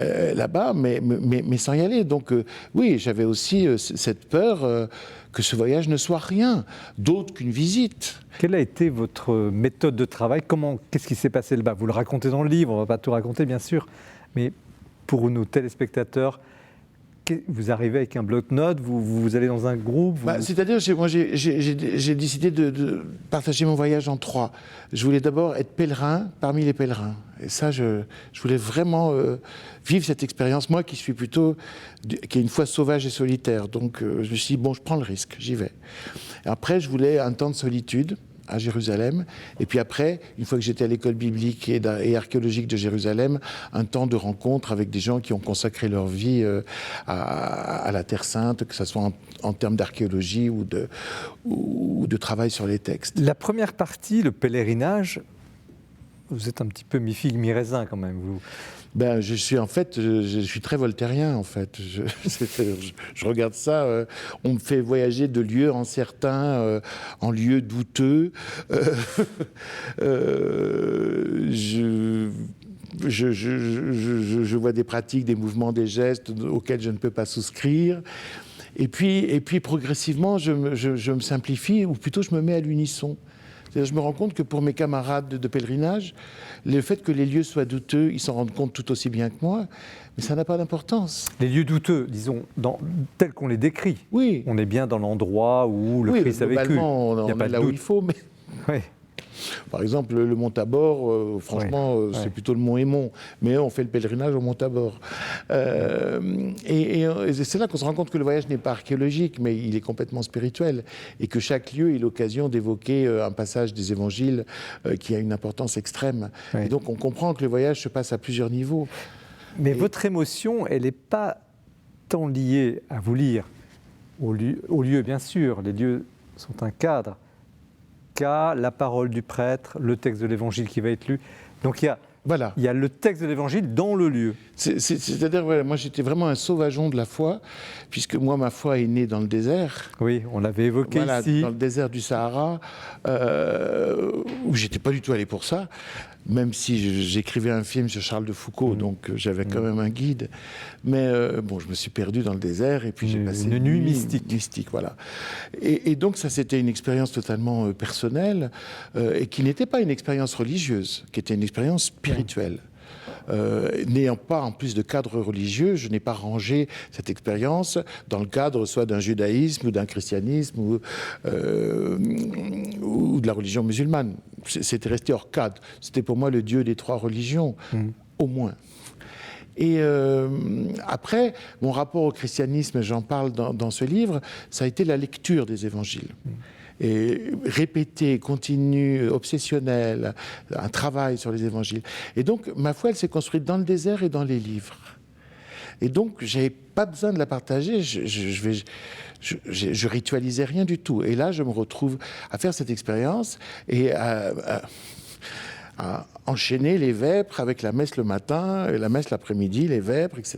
là-bas, mais sans y aller. Donc, oui, j'avais aussi cette peur que ce voyage ne soit rien d'autre qu'une visite. Quelle a été votre méthode de travail? Qu'est-ce qui s'est passé là-bas? Vous le racontez dans le livre, on ne va pas tout raconter, bien sûr, mais pour nos téléspectateurs, vous arrivez avec un bloc-notes, vous allez dans un groupe C'est-à-dire, moi, j'ai décidé de partager mon voyage en 3. Je voulais d'abord être pèlerin parmi les pèlerins. Et ça, je voulais vraiment vivre cette expérience. Moi, qui suis plutôt, qui est une foi sauvage et solitaire. Donc, je me suis dit, bon, je prends le risque, j'y vais. Et après, je voulais un temps de solitude à Jérusalem, et puis après, une fois que j'étais à l'école biblique et archéologique de Jérusalem, un temps de rencontre avec des gens qui ont consacré leur vie à la Terre Sainte, que ce soit en termes d'archéologie ou de travail sur les textes. La première partie, le pèlerinage, vous êtes un petit peu mi-figue, mi-raisin quand même, vous. Je suis très voltairien en fait. Je regarde ça, on me fait voyager de lieux incertains en lieux douteux. Je vois des pratiques, des mouvements, des gestes auxquels je ne peux pas souscrire. Et puis progressivement, je me simplifie, ou plutôt je me mets à l'unisson. Je me rends compte que pour mes camarades de pèlerinage, le fait que les lieux soient douteux, ils s'en rendent compte tout aussi bien que moi, mais ça n'a pas d'importance. Les lieux douteux, disons, tels qu'on les décrit. Oui. On est bien dans l'endroit où le Christ a vécu. Globalement, on est là où il faut, mais... Oui. Par exemple, le Mont Tabor, franchement, c'est plutôt le Mont Hémon, mais on fait le pèlerinage au Mont Tabor. Et c'est là qu'on se rend compte que le voyage n'est pas archéologique, mais il est complètement spirituel, et que chaque lieu est l'occasion d'évoquer un passage des évangiles qui a une importance extrême. Oui. Et donc on comprend que le voyage se passe à plusieurs niveaux. Mais votre émotion, elle n'est pas tant liée à vous lire, au lieu, bien sûr, les lieux sont un cadre, qu'à la parole du prêtre, le texte de l'Évangile qui va être lu. Donc il y a le texte de l'Évangile dans le lieu. C'est-à-dire, moi j'étais vraiment un sauvageon de la foi, puisque moi ma foi est née dans le désert. Oui, on l'avait évoqué ici. Dans le désert du Sahara, où j'étais pas du tout allé pour ça, même si j'écrivais un film sur Charles de Foucault, donc j'avais quand même un guide. Mais je me suis perdu dans le désert et puis j'ai passé une nuit mystique. Voilà. Et donc ça, c'était une expérience totalement personnelle et qui n'était pas une expérience religieuse, qui était une expérience spirituelle. N'ayant pas en plus de cadre religieux, je n'ai pas rangé cette expérience dans le cadre soit d'un judaïsme ou d'un christianisme ou de la religion musulmane. C'était resté hors cadre. C'était pour moi le Dieu des trois religions, au moins. Et après, mon rapport au christianisme, j'en parle dans ce livre, ça a été la lecture des évangiles. Et répété, continu, obsessionnel, un travail sur les évangiles. Et donc, ma foi, elle s'est construite dans le désert et dans les livres. Et donc, je n'avais pas besoin de la partager, je ritualisais rien du tout. Et là, je me retrouve à faire cette expérience et à enchaîner les vêpres avec la messe le matin, et la messe l'après-midi, les vêpres, etc.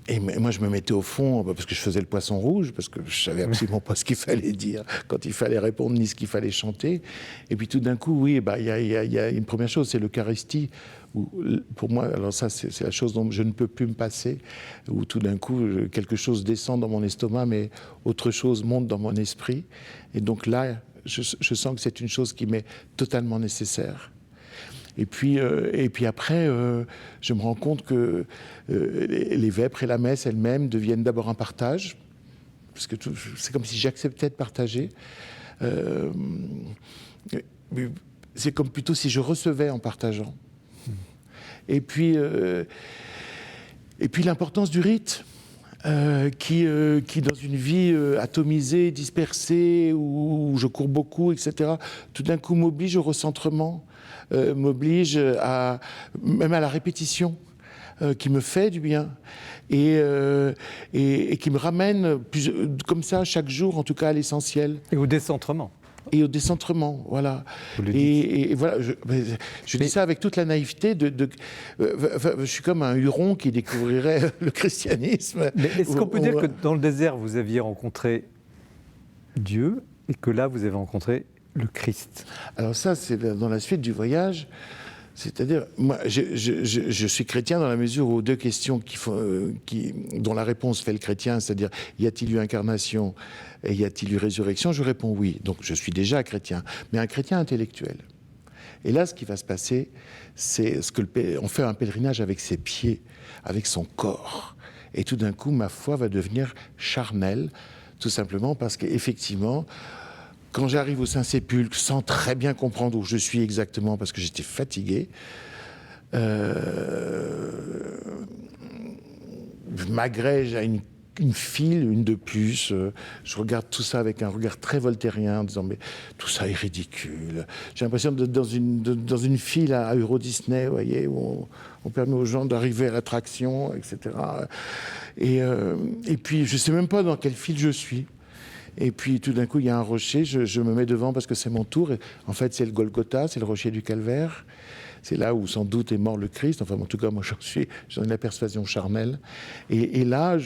Et moi, je me mettais au fond, parce que je faisais le poisson rouge, parce que je savais absolument pas ce qu'il fallait dire quand il fallait répondre, ni ce qu'il fallait chanter. Et puis tout d'un coup, oui, il y a une première chose, c'est l'Eucharistie. Pour moi, alors ça, c'est la chose dont je ne peux plus me passer, où tout d'un coup, quelque chose descend dans mon estomac, mais autre chose monte dans mon esprit. Et donc là, je sens que c'est une chose qui m'est totalement nécessaire. Et puis après, je me rends compte que les vêpres et la messe elles-mêmes deviennent d'abord un partage, parce que c'est comme si j'acceptais de partager. C'est comme plutôt si je recevais en partageant. Et puis l'importance du rite. Qui dans une vie atomisée, dispersée, où je cours beaucoup, etc., tout d'un coup m'oblige au recentrement, m'oblige même à la répétition, qui me fait du bien, et qui me ramène comme ça chaque jour, en tout cas à l'essentiel. Et au décentrement. Et au décentrement, voilà. Et voilà, je dis ça avec toute la naïveté. Je suis comme un Huron qui découvrirait le christianisme. Mais est-ce qu'on peut dire que dans le désert, vous aviez rencontré Dieu et que là, vous avez rencontré le Christ? Alors ça, c'est dans la suite du voyage. C'est-à-dire, moi, je suis chrétien dans la mesure où deux questions dont la réponse fait le chrétien, c'est-à-dire, y a-t-il eu incarnation et y a-t-il eu résurrection? Je réponds oui. Donc, je suis déjà chrétien, mais un chrétien intellectuel. Et là, ce qui va se passer, c'est on fait un pèlerinage avec ses pieds, avec son corps. Et tout d'un coup, ma foi va devenir charnelle, tout simplement parce qu'effectivement, quand j'arrive au Saint-Sépulcre, sans très bien comprendre où je suis exactement, parce que j'étais fatigué, je m'agrège à une file, une de plus. Je regarde tout ça avec un regard très voltairien, en disant mais tout ça est ridicule. J'ai l'impression d'être dans une file à Euro Disney, vous voyez, où on permet aux gens d'arriver à l'attraction, etc. Et puis je ne sais même pas dans quelle file je suis. Et puis tout d'un coup, il y a un rocher, je me mets devant parce que c'est mon tour. Et en fait, c'est le Golgotha, c'est le rocher du Calvaire. C'est là où sans doute est mort le Christ. Enfin, en tout cas, moi, j'en ai la persuasion charnelle. Et là,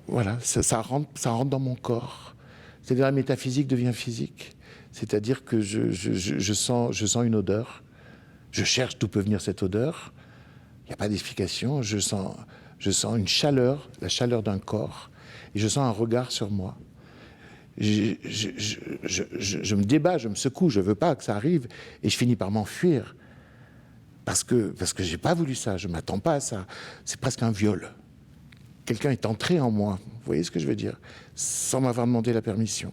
voilà, ça rentre dans mon corps. C'est-à-dire la métaphysique devient physique. C'est-à-dire que je sens une odeur. Je cherche d'où peut venir cette odeur. Il n'y a pas d'explication. Je sens une chaleur, la chaleur d'un corps. Et je sens un regard sur moi. Je me débat, je me secoue, je ne veux pas que ça arrive. Et je finis par m'enfuir. Parce que je n'ai pas voulu ça, je ne m'attends pas à ça. C'est presque un viol. Quelqu'un est entré en moi, vous voyez ce que je veux dire, sans m'avoir demandé la permission.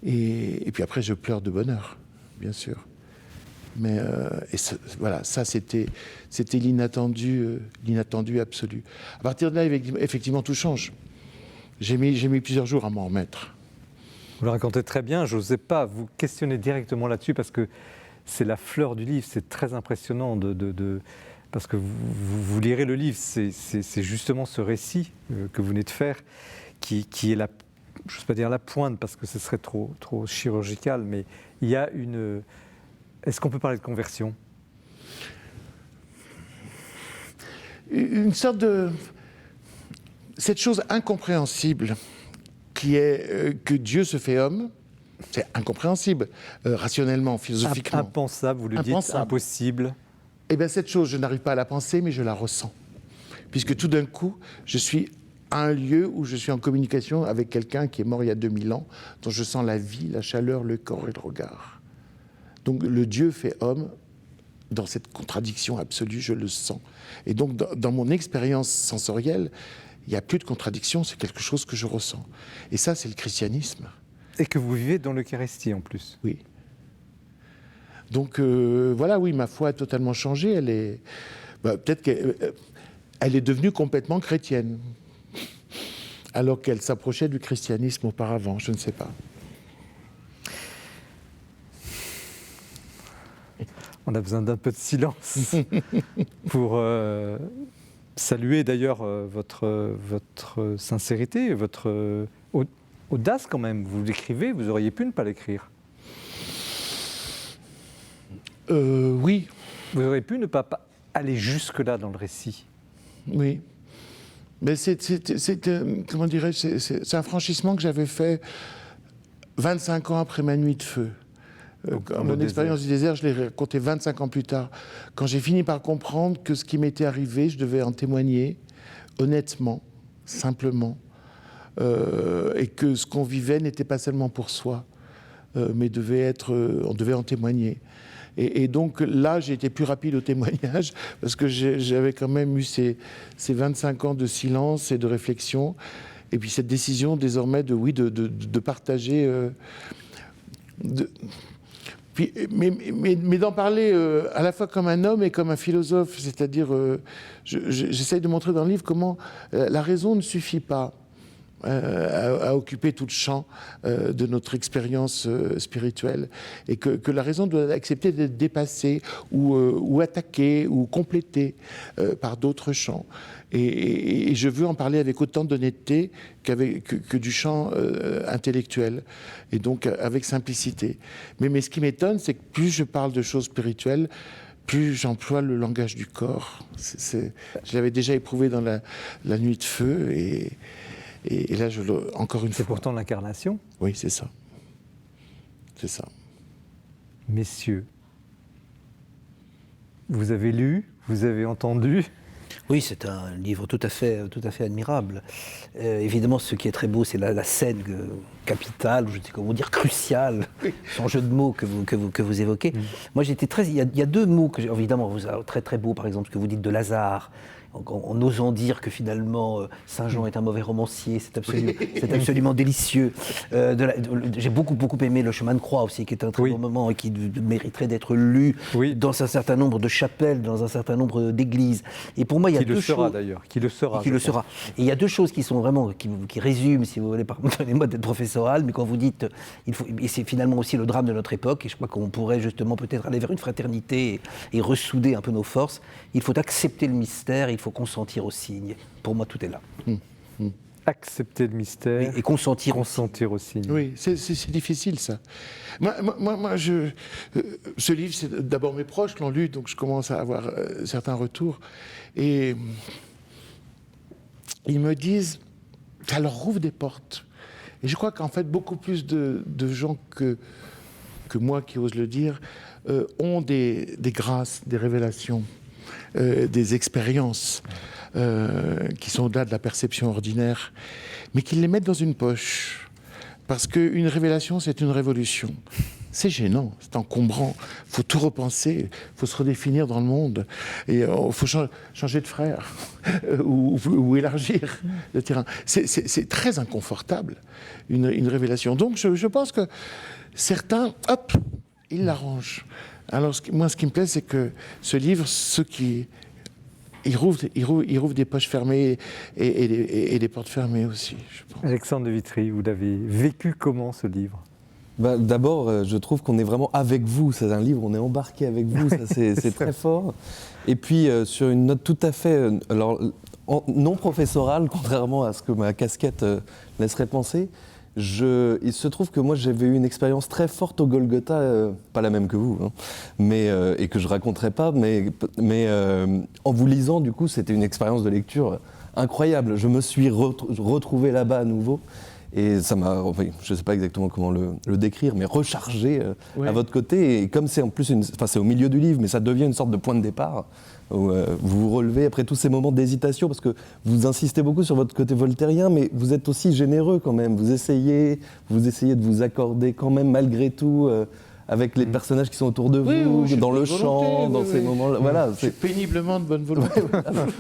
Et puis après, je pleure de bonheur, bien sûr. Mais voilà, ça c'était l'inattendu absolu. À partir de là, effectivement, tout change. J'ai mis plusieurs jours à m'en remettre. Vous le racontez très bien, je n'osais pas vous questionner directement là-dessus parce que c'est la fleur du livre, c'est très impressionnant parce que vous lirez le livre, c'est justement ce récit que vous venez de faire qui est je n'ose pas dire la pointe parce que ce serait trop chirurgical, mais il y a une... Est-ce qu'on peut parler de conversion? Une sorte de... Cette chose incompréhensible qui est que Dieu se fait homme, c'est incompréhensible, rationnellement, philosophiquement. Impensable, vous le dites, impossible. Eh bien, cette chose, je n'arrive pas à la penser, mais je la ressens. Puisque tout d'un coup, je suis à un lieu où je suis en communication avec quelqu'un qui est mort il y a 2000 ans, dont je sens la vie, la chaleur, le corps et le regard. Donc le Dieu fait homme, dans cette contradiction absolue, je le sens. Et donc dans mon expérience sensorielle, il n'y a plus de contradiction, c'est quelque chose que je ressens. Et ça, c'est le christianisme. Et que vous vivez dans l'Eucharistie en plus. Oui. Donc voilà, oui, ma foi a totalement changé. Elle est, peut-être qu'elle est devenue complètement chrétienne, alors qu'elle s'approchait du christianisme auparavant, je ne sais pas. On a besoin d'un peu de silence pour saluer d'ailleurs votre sincérité, votre audace quand même. Vous l'écrivez, vous auriez pu ne pas l'écrire. Oui. Vous auriez pu ne pas aller jusque-là dans le récit. Oui. Mais comment dirais-je, c'est un franchissement que j'avais fait 25 ans après ma nuit de feu. Mon expérience du désert, je l'ai racontée 25 ans plus tard, quand j'ai fini par comprendre que ce qui m'était arrivé, je devais en témoigner honnêtement, simplement, et que ce qu'on vivait n'était pas seulement pour soi, mais on devait en témoigner. Et donc là, j'ai été plus rapide au témoignage, parce que j'avais quand même eu ces 25 ans de silence et de réflexion, et puis cette décision désormais de partager... Mais d'en parler à la fois comme un homme et comme un philosophe, c'est-à-dire, j'essaye de montrer dans le livre comment la raison ne suffit pas à occuper tout le champ de notre expérience spirituelle, et que la raison doit accepter d'être dépassée ou attaquée ou complétée par d'autres champs. Et je veux en parler avec autant d'honnêteté que du champ intellectuel, et donc avec simplicité. Mais ce qui m'étonne, c'est que plus je parle de choses spirituelles, plus j'emploie le langage du corps. Je l'avais déjà éprouvé dans la nuit de feu, et là, encore une fois... C'est pourtant l'incarnation. Oui, c'est ça. C'est ça. Messieurs, vous avez lu, vous avez entendu. Oui, c'est un livre tout à fait admirable. Évidemment, ce qui est très beau, c'est la scène capitale, ou je ne sais comment dire, cruciale, sans jeu de mots que vous évoquez. Moi, j'étais très... Il y a deux mots que, évidemment, vous avez très très beau, par exemple, ce que vous dites de Lazare, en osant dire que finalement Saint Jean est un mauvais romancier, c'est absolument délicieux. J'ai beaucoup aimé Le Chemin de Croix aussi, qui est un très bon moment et qui mériterait d'être lu dans un certain nombre de chapelles, dans un certain nombre d'églises. Et pour moi, il y a deux choses... Qui le sera. Et il y a deux choses qui sont vraiment, qui résument, si vous voulez, pardonnez-moi d'être professoral, mais quand vous dites, et c'est finalement aussi le drame de notre époque, et je crois qu'on pourrait justement peut-être aller vers une fraternité et ressouder un peu nos forces, il faut accepter le mystère, il faut consentir au signe. Pour moi, tout est là. Accepter le mystère et consentir au signe. Oui, c'est difficile, ça. Moi, ce livre, d'abord mes proches l'ont lu, donc je commence à avoir certains retours. Et ils me disent, ça leur rouvre des portes. Et je crois qu'en fait, beaucoup plus de gens que moi qui ose le dire, ont des grâces, des révélations, des expériences qui sont au-delà de la perception ordinaire, mais qu'ils les mettent dans une poche. Parce qu'une révélation, c'est une révolution. C'est gênant, c'est encombrant, il faut tout repenser, il faut se redéfinir dans le monde, et il faut changer de frère ou élargir le terrain. C'est très inconfortable, une révélation. Donc je pense que certains, hop, ils l'arrangent. Alors moi, ce qui me plaît, c'est que ce livre, il rouvre des poches fermées et des portes fermées aussi, je pense. Alexandre de Vitry, vous l'avez vécu comment, ce livre ? D'abord, je trouve qu'on est vraiment avec vous. C'est un livre, on est embarqué avec vous, ça c'est très fort. Et puis, sur une note tout à fait non professorale, contrairement à ce que ma casquette laisserait penser, il se trouve que moi j'avais eu une expérience très forte au Golgotha, pas la même que vous, hein, et que je raconterai pas, mais en vous lisant, du coup, c'était une expérience de lecture incroyable. Je me suis retrouvé là-bas à nouveau. Et ça m'a, je ne sais pas exactement comment le décrire, mais rechargé à votre côté. Et comme c'est en plus, c'est au milieu du livre, mais ça devient une sorte de point de départ, où vous vous relevez après tous ces moments d'hésitation, parce que vous insistez beaucoup sur votre côté voltairien, mais vous êtes aussi généreux quand même. Vous essayez de vous accorder quand même, malgré tout, avec les personnages qui sont autour de vous, Oui, oui, dans le volonté, chant, dans oui, ces oui. moments-là. Voilà, C'est péniblement de bonne volonté.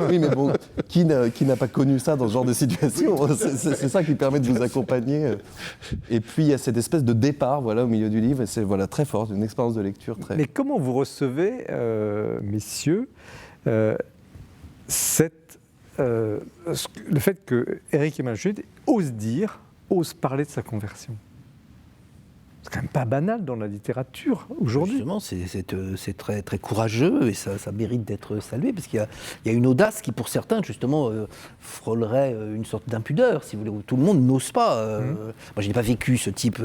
oui, mais bon, qui n'a pas connu ça dans ce genre de situation? C'est ça qui permet de vous accompagner. Et puis il y a cette espèce de départ, voilà, au milieu du livre, et c'est voilà très fort, une expérience de lecture très. Mais comment vous recevez, messieurs, le fait que Éric Emmanuel Schmitt ose parler de sa conversion? C'est quand même pas banal dans la littérature aujourd'hui. Justement, c'est très, très courageux et ça mérite d'être salué parce qu'il y a une audace qui, pour certains, justement, frôlerait une sorte d'impudeur, si vous voulez, où tout le monde n'ose pas. Moi, je n'ai pas vécu ce type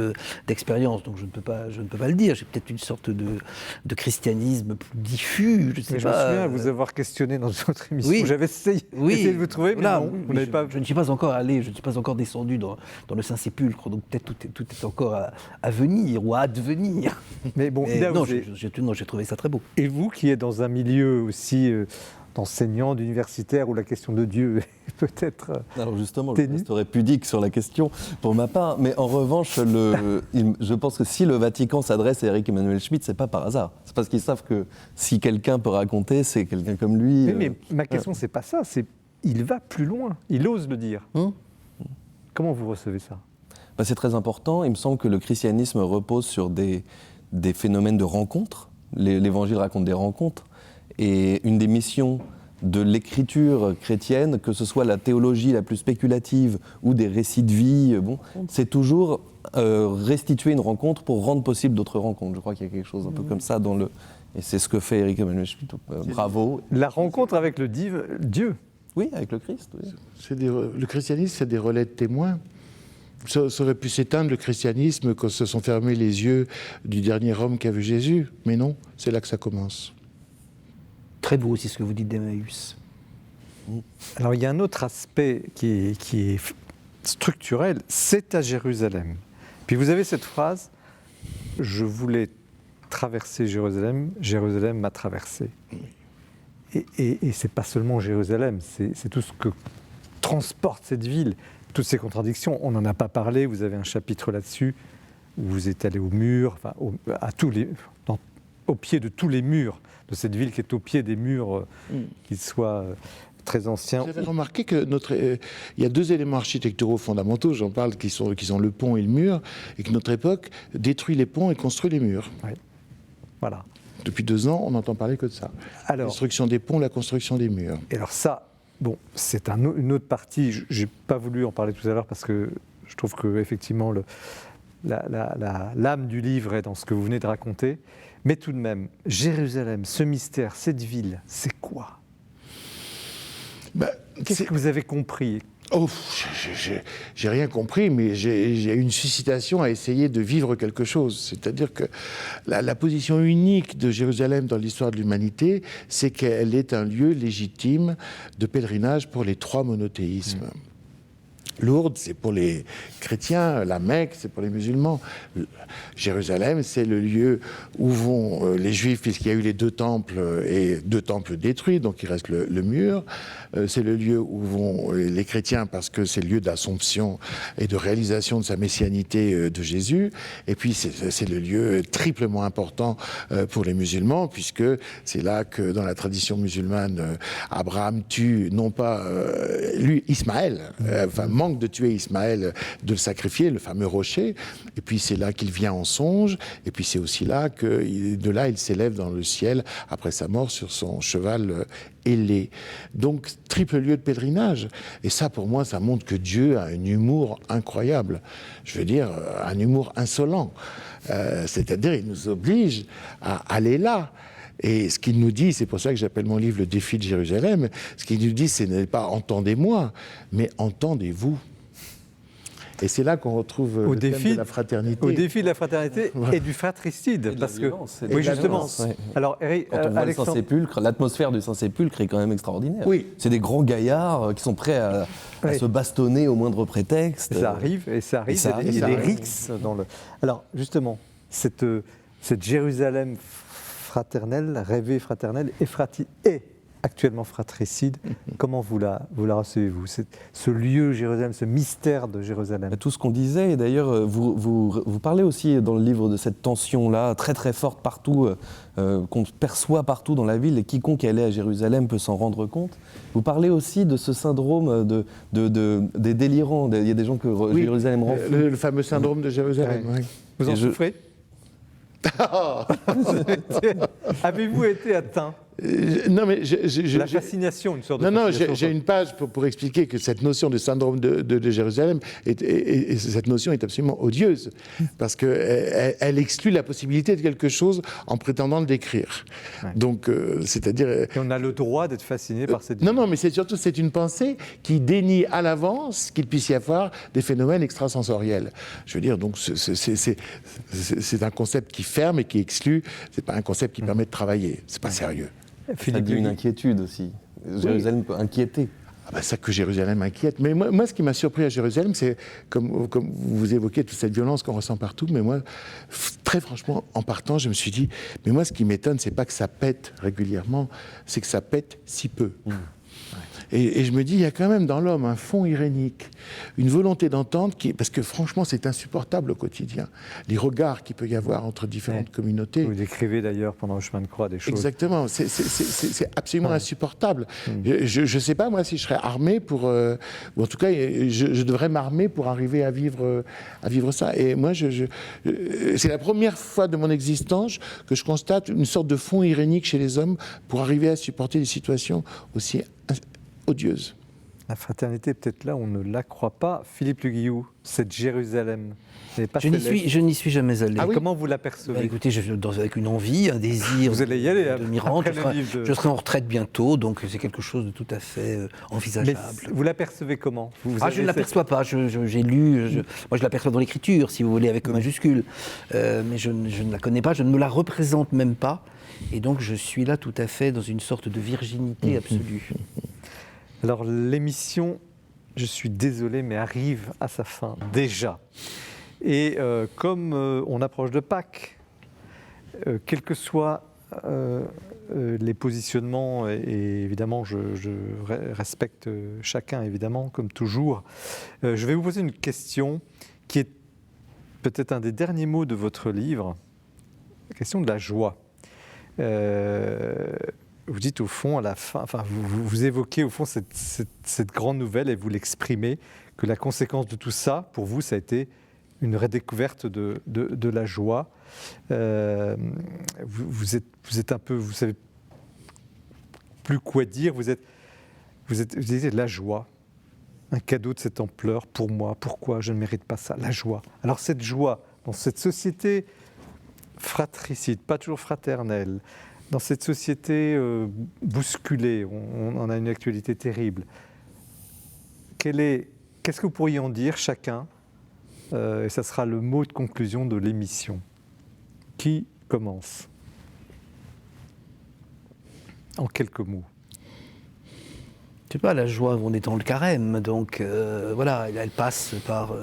d'expérience, donc je ne peux pas le dire. J'ai peut-être une sorte de christianisme plus diffus, je sais Mais pas. je me souviens vous avoir questionné dans une autre émission. Oui. J'avais essayé de vous trouver, mais Voilà, non, vous mais n'avez pas. je ne suis pas encore allé, je ne suis pas encore descendu dans le Saint-Sépulcre, donc peut-être tout est encore à venir ou à advenir. Mais bon, Et là, non, vous avez- j'ai trouvé ça très beau. Et vous qui êtes dans un milieu aussi d'enseignants, d'universitaires, où la question de Dieu est peut-être. Alors justement, je Ténu. resterai pudique sur la question pour ma part, mais en revanche, je pense que si le Vatican s'adresse à Éric Emmanuel Schmitt, c'est pas par hasard. C'est parce qu'ils savent que si quelqu'un peut raconter, c'est quelqu'un comme lui. Mais ma question, c'est pas ça, c'est il va plus loin, il ose le dire. Comment vous recevez ça? Bah, c'est très important. Il me semble que le christianisme repose sur des phénomènes de rencontres. L'Évangile raconte des rencontres. Et une des missions de l'écriture chrétienne, que ce soit la théologie la plus spéculative ou des récits de vie, c'est toujours restituer une rencontre pour rendre possible d'autres rencontres. Je crois qu'il y a quelque chose un peu comme ça dans le... Et c'est ce que fait Éric Emmanuel Schmitt. Bravo. La rencontre avec le Dieu. Oui, avec le Christ. Oui. Le christianisme, c'est des relais de témoins. Ça aurait pu s'éteindre, le christianisme, quand se sont fermés les yeux du dernier homme qu'a vu Jésus. Mais non, c'est là que ça commence. Très beau aussi ce que vous dites d'Emmaüs. Alors il y a un autre aspect qui est structurel, c'est à Jérusalem. Puis vous avez cette phrase, je voulais traverser Jérusalem, Jérusalem m'a traversé. Et c'est pas seulement Jérusalem, c'est tout ce que transporte cette ville, toutes ces contradictions. On n'en a pas parlé, vous avez un chapitre là-dessus, où vous êtes allé au mur, enfin, au pied de tous les murs de cette ville qui est au pied des murs, qu'ils soient très anciens. Vous avez remarqué que il y a deux éléments architecturaux fondamentaux, j'en parle, qui sont le pont et le mur, et que notre époque détruit les ponts et construit les murs. Oui. Voilà. Depuis 2 ans, on n'entend parler que de ça. La Alors, construction des ponts, la construction des murs. et alors ça, bon, c'est une autre partie. J'ai pas voulu en parler tout à l'heure parce que je trouve que effectivement l'âme du livre est dans ce que vous venez de raconter. Mais tout de même, Jérusalem, ce mystère, cette ville, c'est quoi? Qu'est-ce que vous avez compris? Oh, j'ai rien compris, mais j'ai une suscitation à essayer de vivre quelque chose. C'est-à-dire que la position unique de Jérusalem dans l'histoire de l'humanité, c'est qu'elle est un lieu légitime de pèlerinage pour les 3 monothéismes. Lourdes, c'est pour les chrétiens, la Mecque, c'est pour les musulmans. Jérusalem, c'est le lieu où vont les Juifs, puisqu'il y a eu les 2 temples et 2 temples détruits, donc il reste le mur. C'est le lieu où vont les chrétiens, parce que c'est le lieu d'assomption et de réalisation de sa messianité de Jésus. Et puis c'est le lieu triplement important pour les musulmans, puisque c'est là que, dans la tradition musulmane, Abraham tue, non pas lui, Ismaël, manque de tuer Ismaël, de le sacrifier, le fameux rocher. Et puis c'est là qu'il vient en songe. Et puis c'est aussi là que, de là, il s'élève dans le ciel après sa mort sur son cheval ailé. Donc triple lieu de pèlerinage. Et ça, pour moi, ça montre que Dieu a un humour incroyable. Je veux dire, un humour insolent. C'est-à-dire, il nous oblige à aller là. Et ce qu'il nous dit, c'est pour ça que j'appelle mon livre « Le défi de Jérusalem », ce qu'il nous dit, ce n'est pas « entendez-moi », mais « entendez-vous ». Et c'est là qu'on retrouve le thème de la fraternité. Au défi de la fraternité et du fratricide. Et de parce la violence, que, et de oui, la justement. violence, ouais. Alors, Eric, Quand on voit le Saint-Sépulcre, l'atmosphère du Saint-Sépulcre est quand même extraordinaire. Oui. C'est des grands gaillards qui sont prêts à se bastonner au moindre prétexte. Ça arrive, et ça arrive. Il y a des rixes dans le... Alors, justement, cette Jérusalem fraternelle, rêvée fraternelle, actuellement fratricide. Comment vous la recevez-vous, ce lieu Jérusalem, ce mystère de Jérusalem? Tout ce qu'on disait, et d'ailleurs, vous parlez aussi dans le livre de cette tension-là, très très forte partout, qu'on perçoit partout dans la ville, et quiconque est allé à Jérusalem peut s'en rendre compte. Vous parlez aussi de ce syndrome des délirants. Il y a des gens que Jérusalem rend fou. Le fameux syndrome de Jérusalem. Ouais. Oui. Vous en souffrez? Avez-vous été atteint? Non, mais la fascination, une sorte de fascination. Non, j'ai une page pour expliquer que cette notion de syndrome de Jérusalem, et cette notion est absolument odieuse, parce qu'elle exclut la possibilité de quelque chose en prétendant le décrire. Ouais. Donc, c'est-à-dire... Et on a le droit d'être fasciné par cette... Non, mais c'est une pensée qui dénie à l'avance qu'il puisse y avoir des phénomènes extrasensoriels. Je veux dire, donc, c'est un concept qui ferme et qui exclut, c'est pas un concept qui permet de travailler. C'est pas sérieux. Ça dit une inquiétude aussi. Jérusalem peut inquiéter. Ah ben ça que Jérusalem inquiète. Mais moi, ce qui m'a surpris à Jérusalem, c'est, comme vous évoquez toute cette violence qu'on ressent partout, mais moi, très franchement, en partant, je me suis dit, mais moi, ce qui m'étonne, c'est pas que ça pète régulièrement, c'est que ça pète si peu. Et je me dis, il y a quand même dans l'homme un fond irénique, une volonté d'entendre, parce que franchement, c'est insupportable au quotidien. Les regards qu'il peut y avoir entre différentes communautés. Vous décrivez d'ailleurs pendant le chemin de croix des choses. Exactement, c'est absolument insupportable. Je ne sais pas, moi, si je serais armé pour... ou en tout cas, je devrais m'armer pour arriver à vivre ça. Et moi, c'est la première fois de mon existence que je constate une sorte de fond irénique chez les hommes pour arriver à supporter des situations aussi odieuse. La fraternité, peut-être là, on ne la croit pas. Philippe Le Guillou, cette Jérusalem, je n'y suis jamais allé. Ah oui. Comment vous l'apercevez? Écoutez, avec une envie, un désir. Vous allez y aller de m'y rendre. Je serai en retraite bientôt, donc c'est quelque chose de tout à fait envisageable. Mais vous l'apercevez comment? Je ne l'aperçois pas. J'ai lu. Moi, je l'aperçois dans l'écriture, si vous voulez, avec majuscule. Mais je ne la connais pas. Je ne me la représente même pas. Et donc, je suis là tout à fait dans une sorte de virginité absolue. Alors l'émission, je suis désolé, mais arrive à sa fin déjà. Et comme on approche de Pâques, quels que soient les positionnements, et évidemment je respecte chacun, évidemment, comme toujours, je vais vous poser une question qui est peut-être un des derniers mots de votre livre, la question de la joie. Vous dites au fond, à la fin, vous évoquez au fond cette grande nouvelle et vous l'exprimez, que la conséquence de tout ça, pour vous, ça a été une redécouverte de la joie. Vous êtes un peu, vous savez plus quoi dire, vous disiez la joie, un cadeau de cette ampleur pour moi, pourquoi je ne mérite pas ça, la joie. Alors cette joie, dans cette société fratricide, pas toujours fraternelle, dans cette société bousculée, on a une actualité terrible. Qu'est-ce que vous pourriez en dire chacun? Et ça sera le mot de conclusion de l'émission. Qui commence? En quelques mots. Je ne sais pas, la joie, on est dans le carême, donc voilà, elle passe par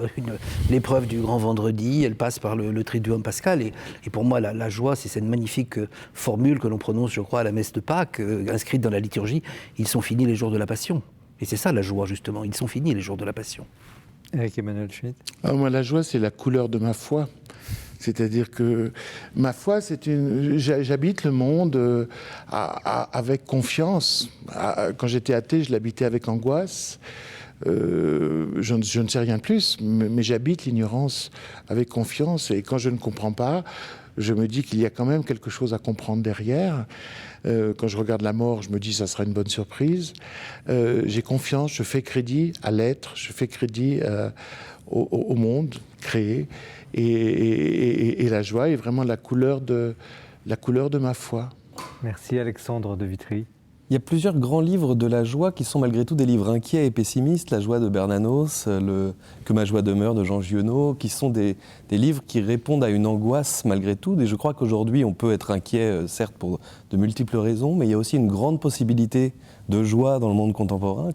l'épreuve du grand vendredi, elle passe par le triduum pascal, et pour moi, la joie, c'est cette magnifique formule que l'on prononce, je crois, à la messe de Pâques, inscrite dans la liturgie, ils sont finis les jours de la Passion. Et c'est ça la joie, justement, ils sont finis les jours de la Passion. Éric Emmanuel Schmitt. Moi, la joie, c'est la couleur de ma foi. C'est-à-dire que ma foi, j'habite le monde avec confiance. Quand j'étais athée, je l'habitais avec angoisse. Je ne sais rien de plus, mais j'habite l'ignorance avec confiance. Et quand je ne comprends pas, je me dis qu'il y a quand même quelque chose à comprendre derrière. Quand je regarde la mort, je me dis que ça sera une bonne surprise. J'ai confiance, je fais crédit à l'être, je fais crédit au monde créé. Et la joie est vraiment la couleur de ma foi. Merci Alexandre de Vitry. Il y a plusieurs grands livres de la joie qui sont malgré tout des livres inquiets et pessimistes. La joie de Bernanos, Que ma joie demeure de Jean Giono, qui sont des livres qui répondent à une angoisse malgré tout. Et je crois qu'aujourd'hui on peut être inquiet, certes pour de multiples raisons, mais il y a aussi une grande possibilité de joie dans le monde contemporain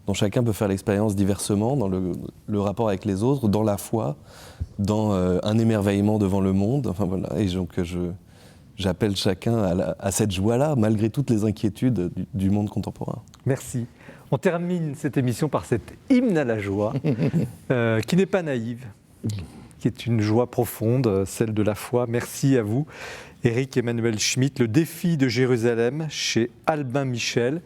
dont chacun peut faire l'expérience diversement, dans le rapport avec les autres, dans la foi, dans un émerveillement devant le monde. Enfin voilà. Et donc j'appelle chacun à cette joie-là, malgré toutes les inquiétudes du monde contemporain. Merci. On termine cette émission par cet hymne à la joie, qui n'est pas naïve, qui est une joie profonde, celle de la foi. Merci à vous, Éric Emmanuel Schmitt, Le défi de Jérusalem, chez Albin Michel.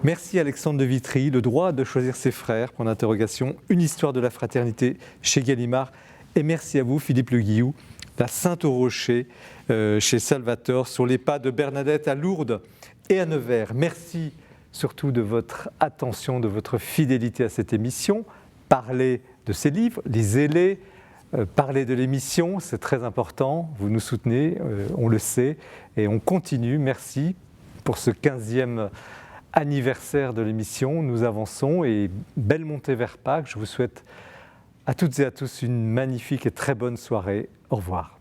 Merci Alexandre de Vitry, Le droit de choisir ses frères, point d'interrogation, Une histoire de la fraternité, chez Gallimard. Et merci à vous, Philippe Le Guillou, La Sainte au Rocher, chez Salvator, sur les pas de Bernadette à Lourdes et à Nevers. Merci surtout de votre attention, de votre fidélité à cette émission. Parlez de ces livres, lisez-les, parlez de l'émission, c'est très important. Vous nous soutenez, on le sait, et on continue. Merci pour ce 15e anniversaire de l'émission. Nous avançons et belle montée vers Pâques. Je vous souhaite à toutes et à tous une magnifique et très bonne soirée. Au revoir.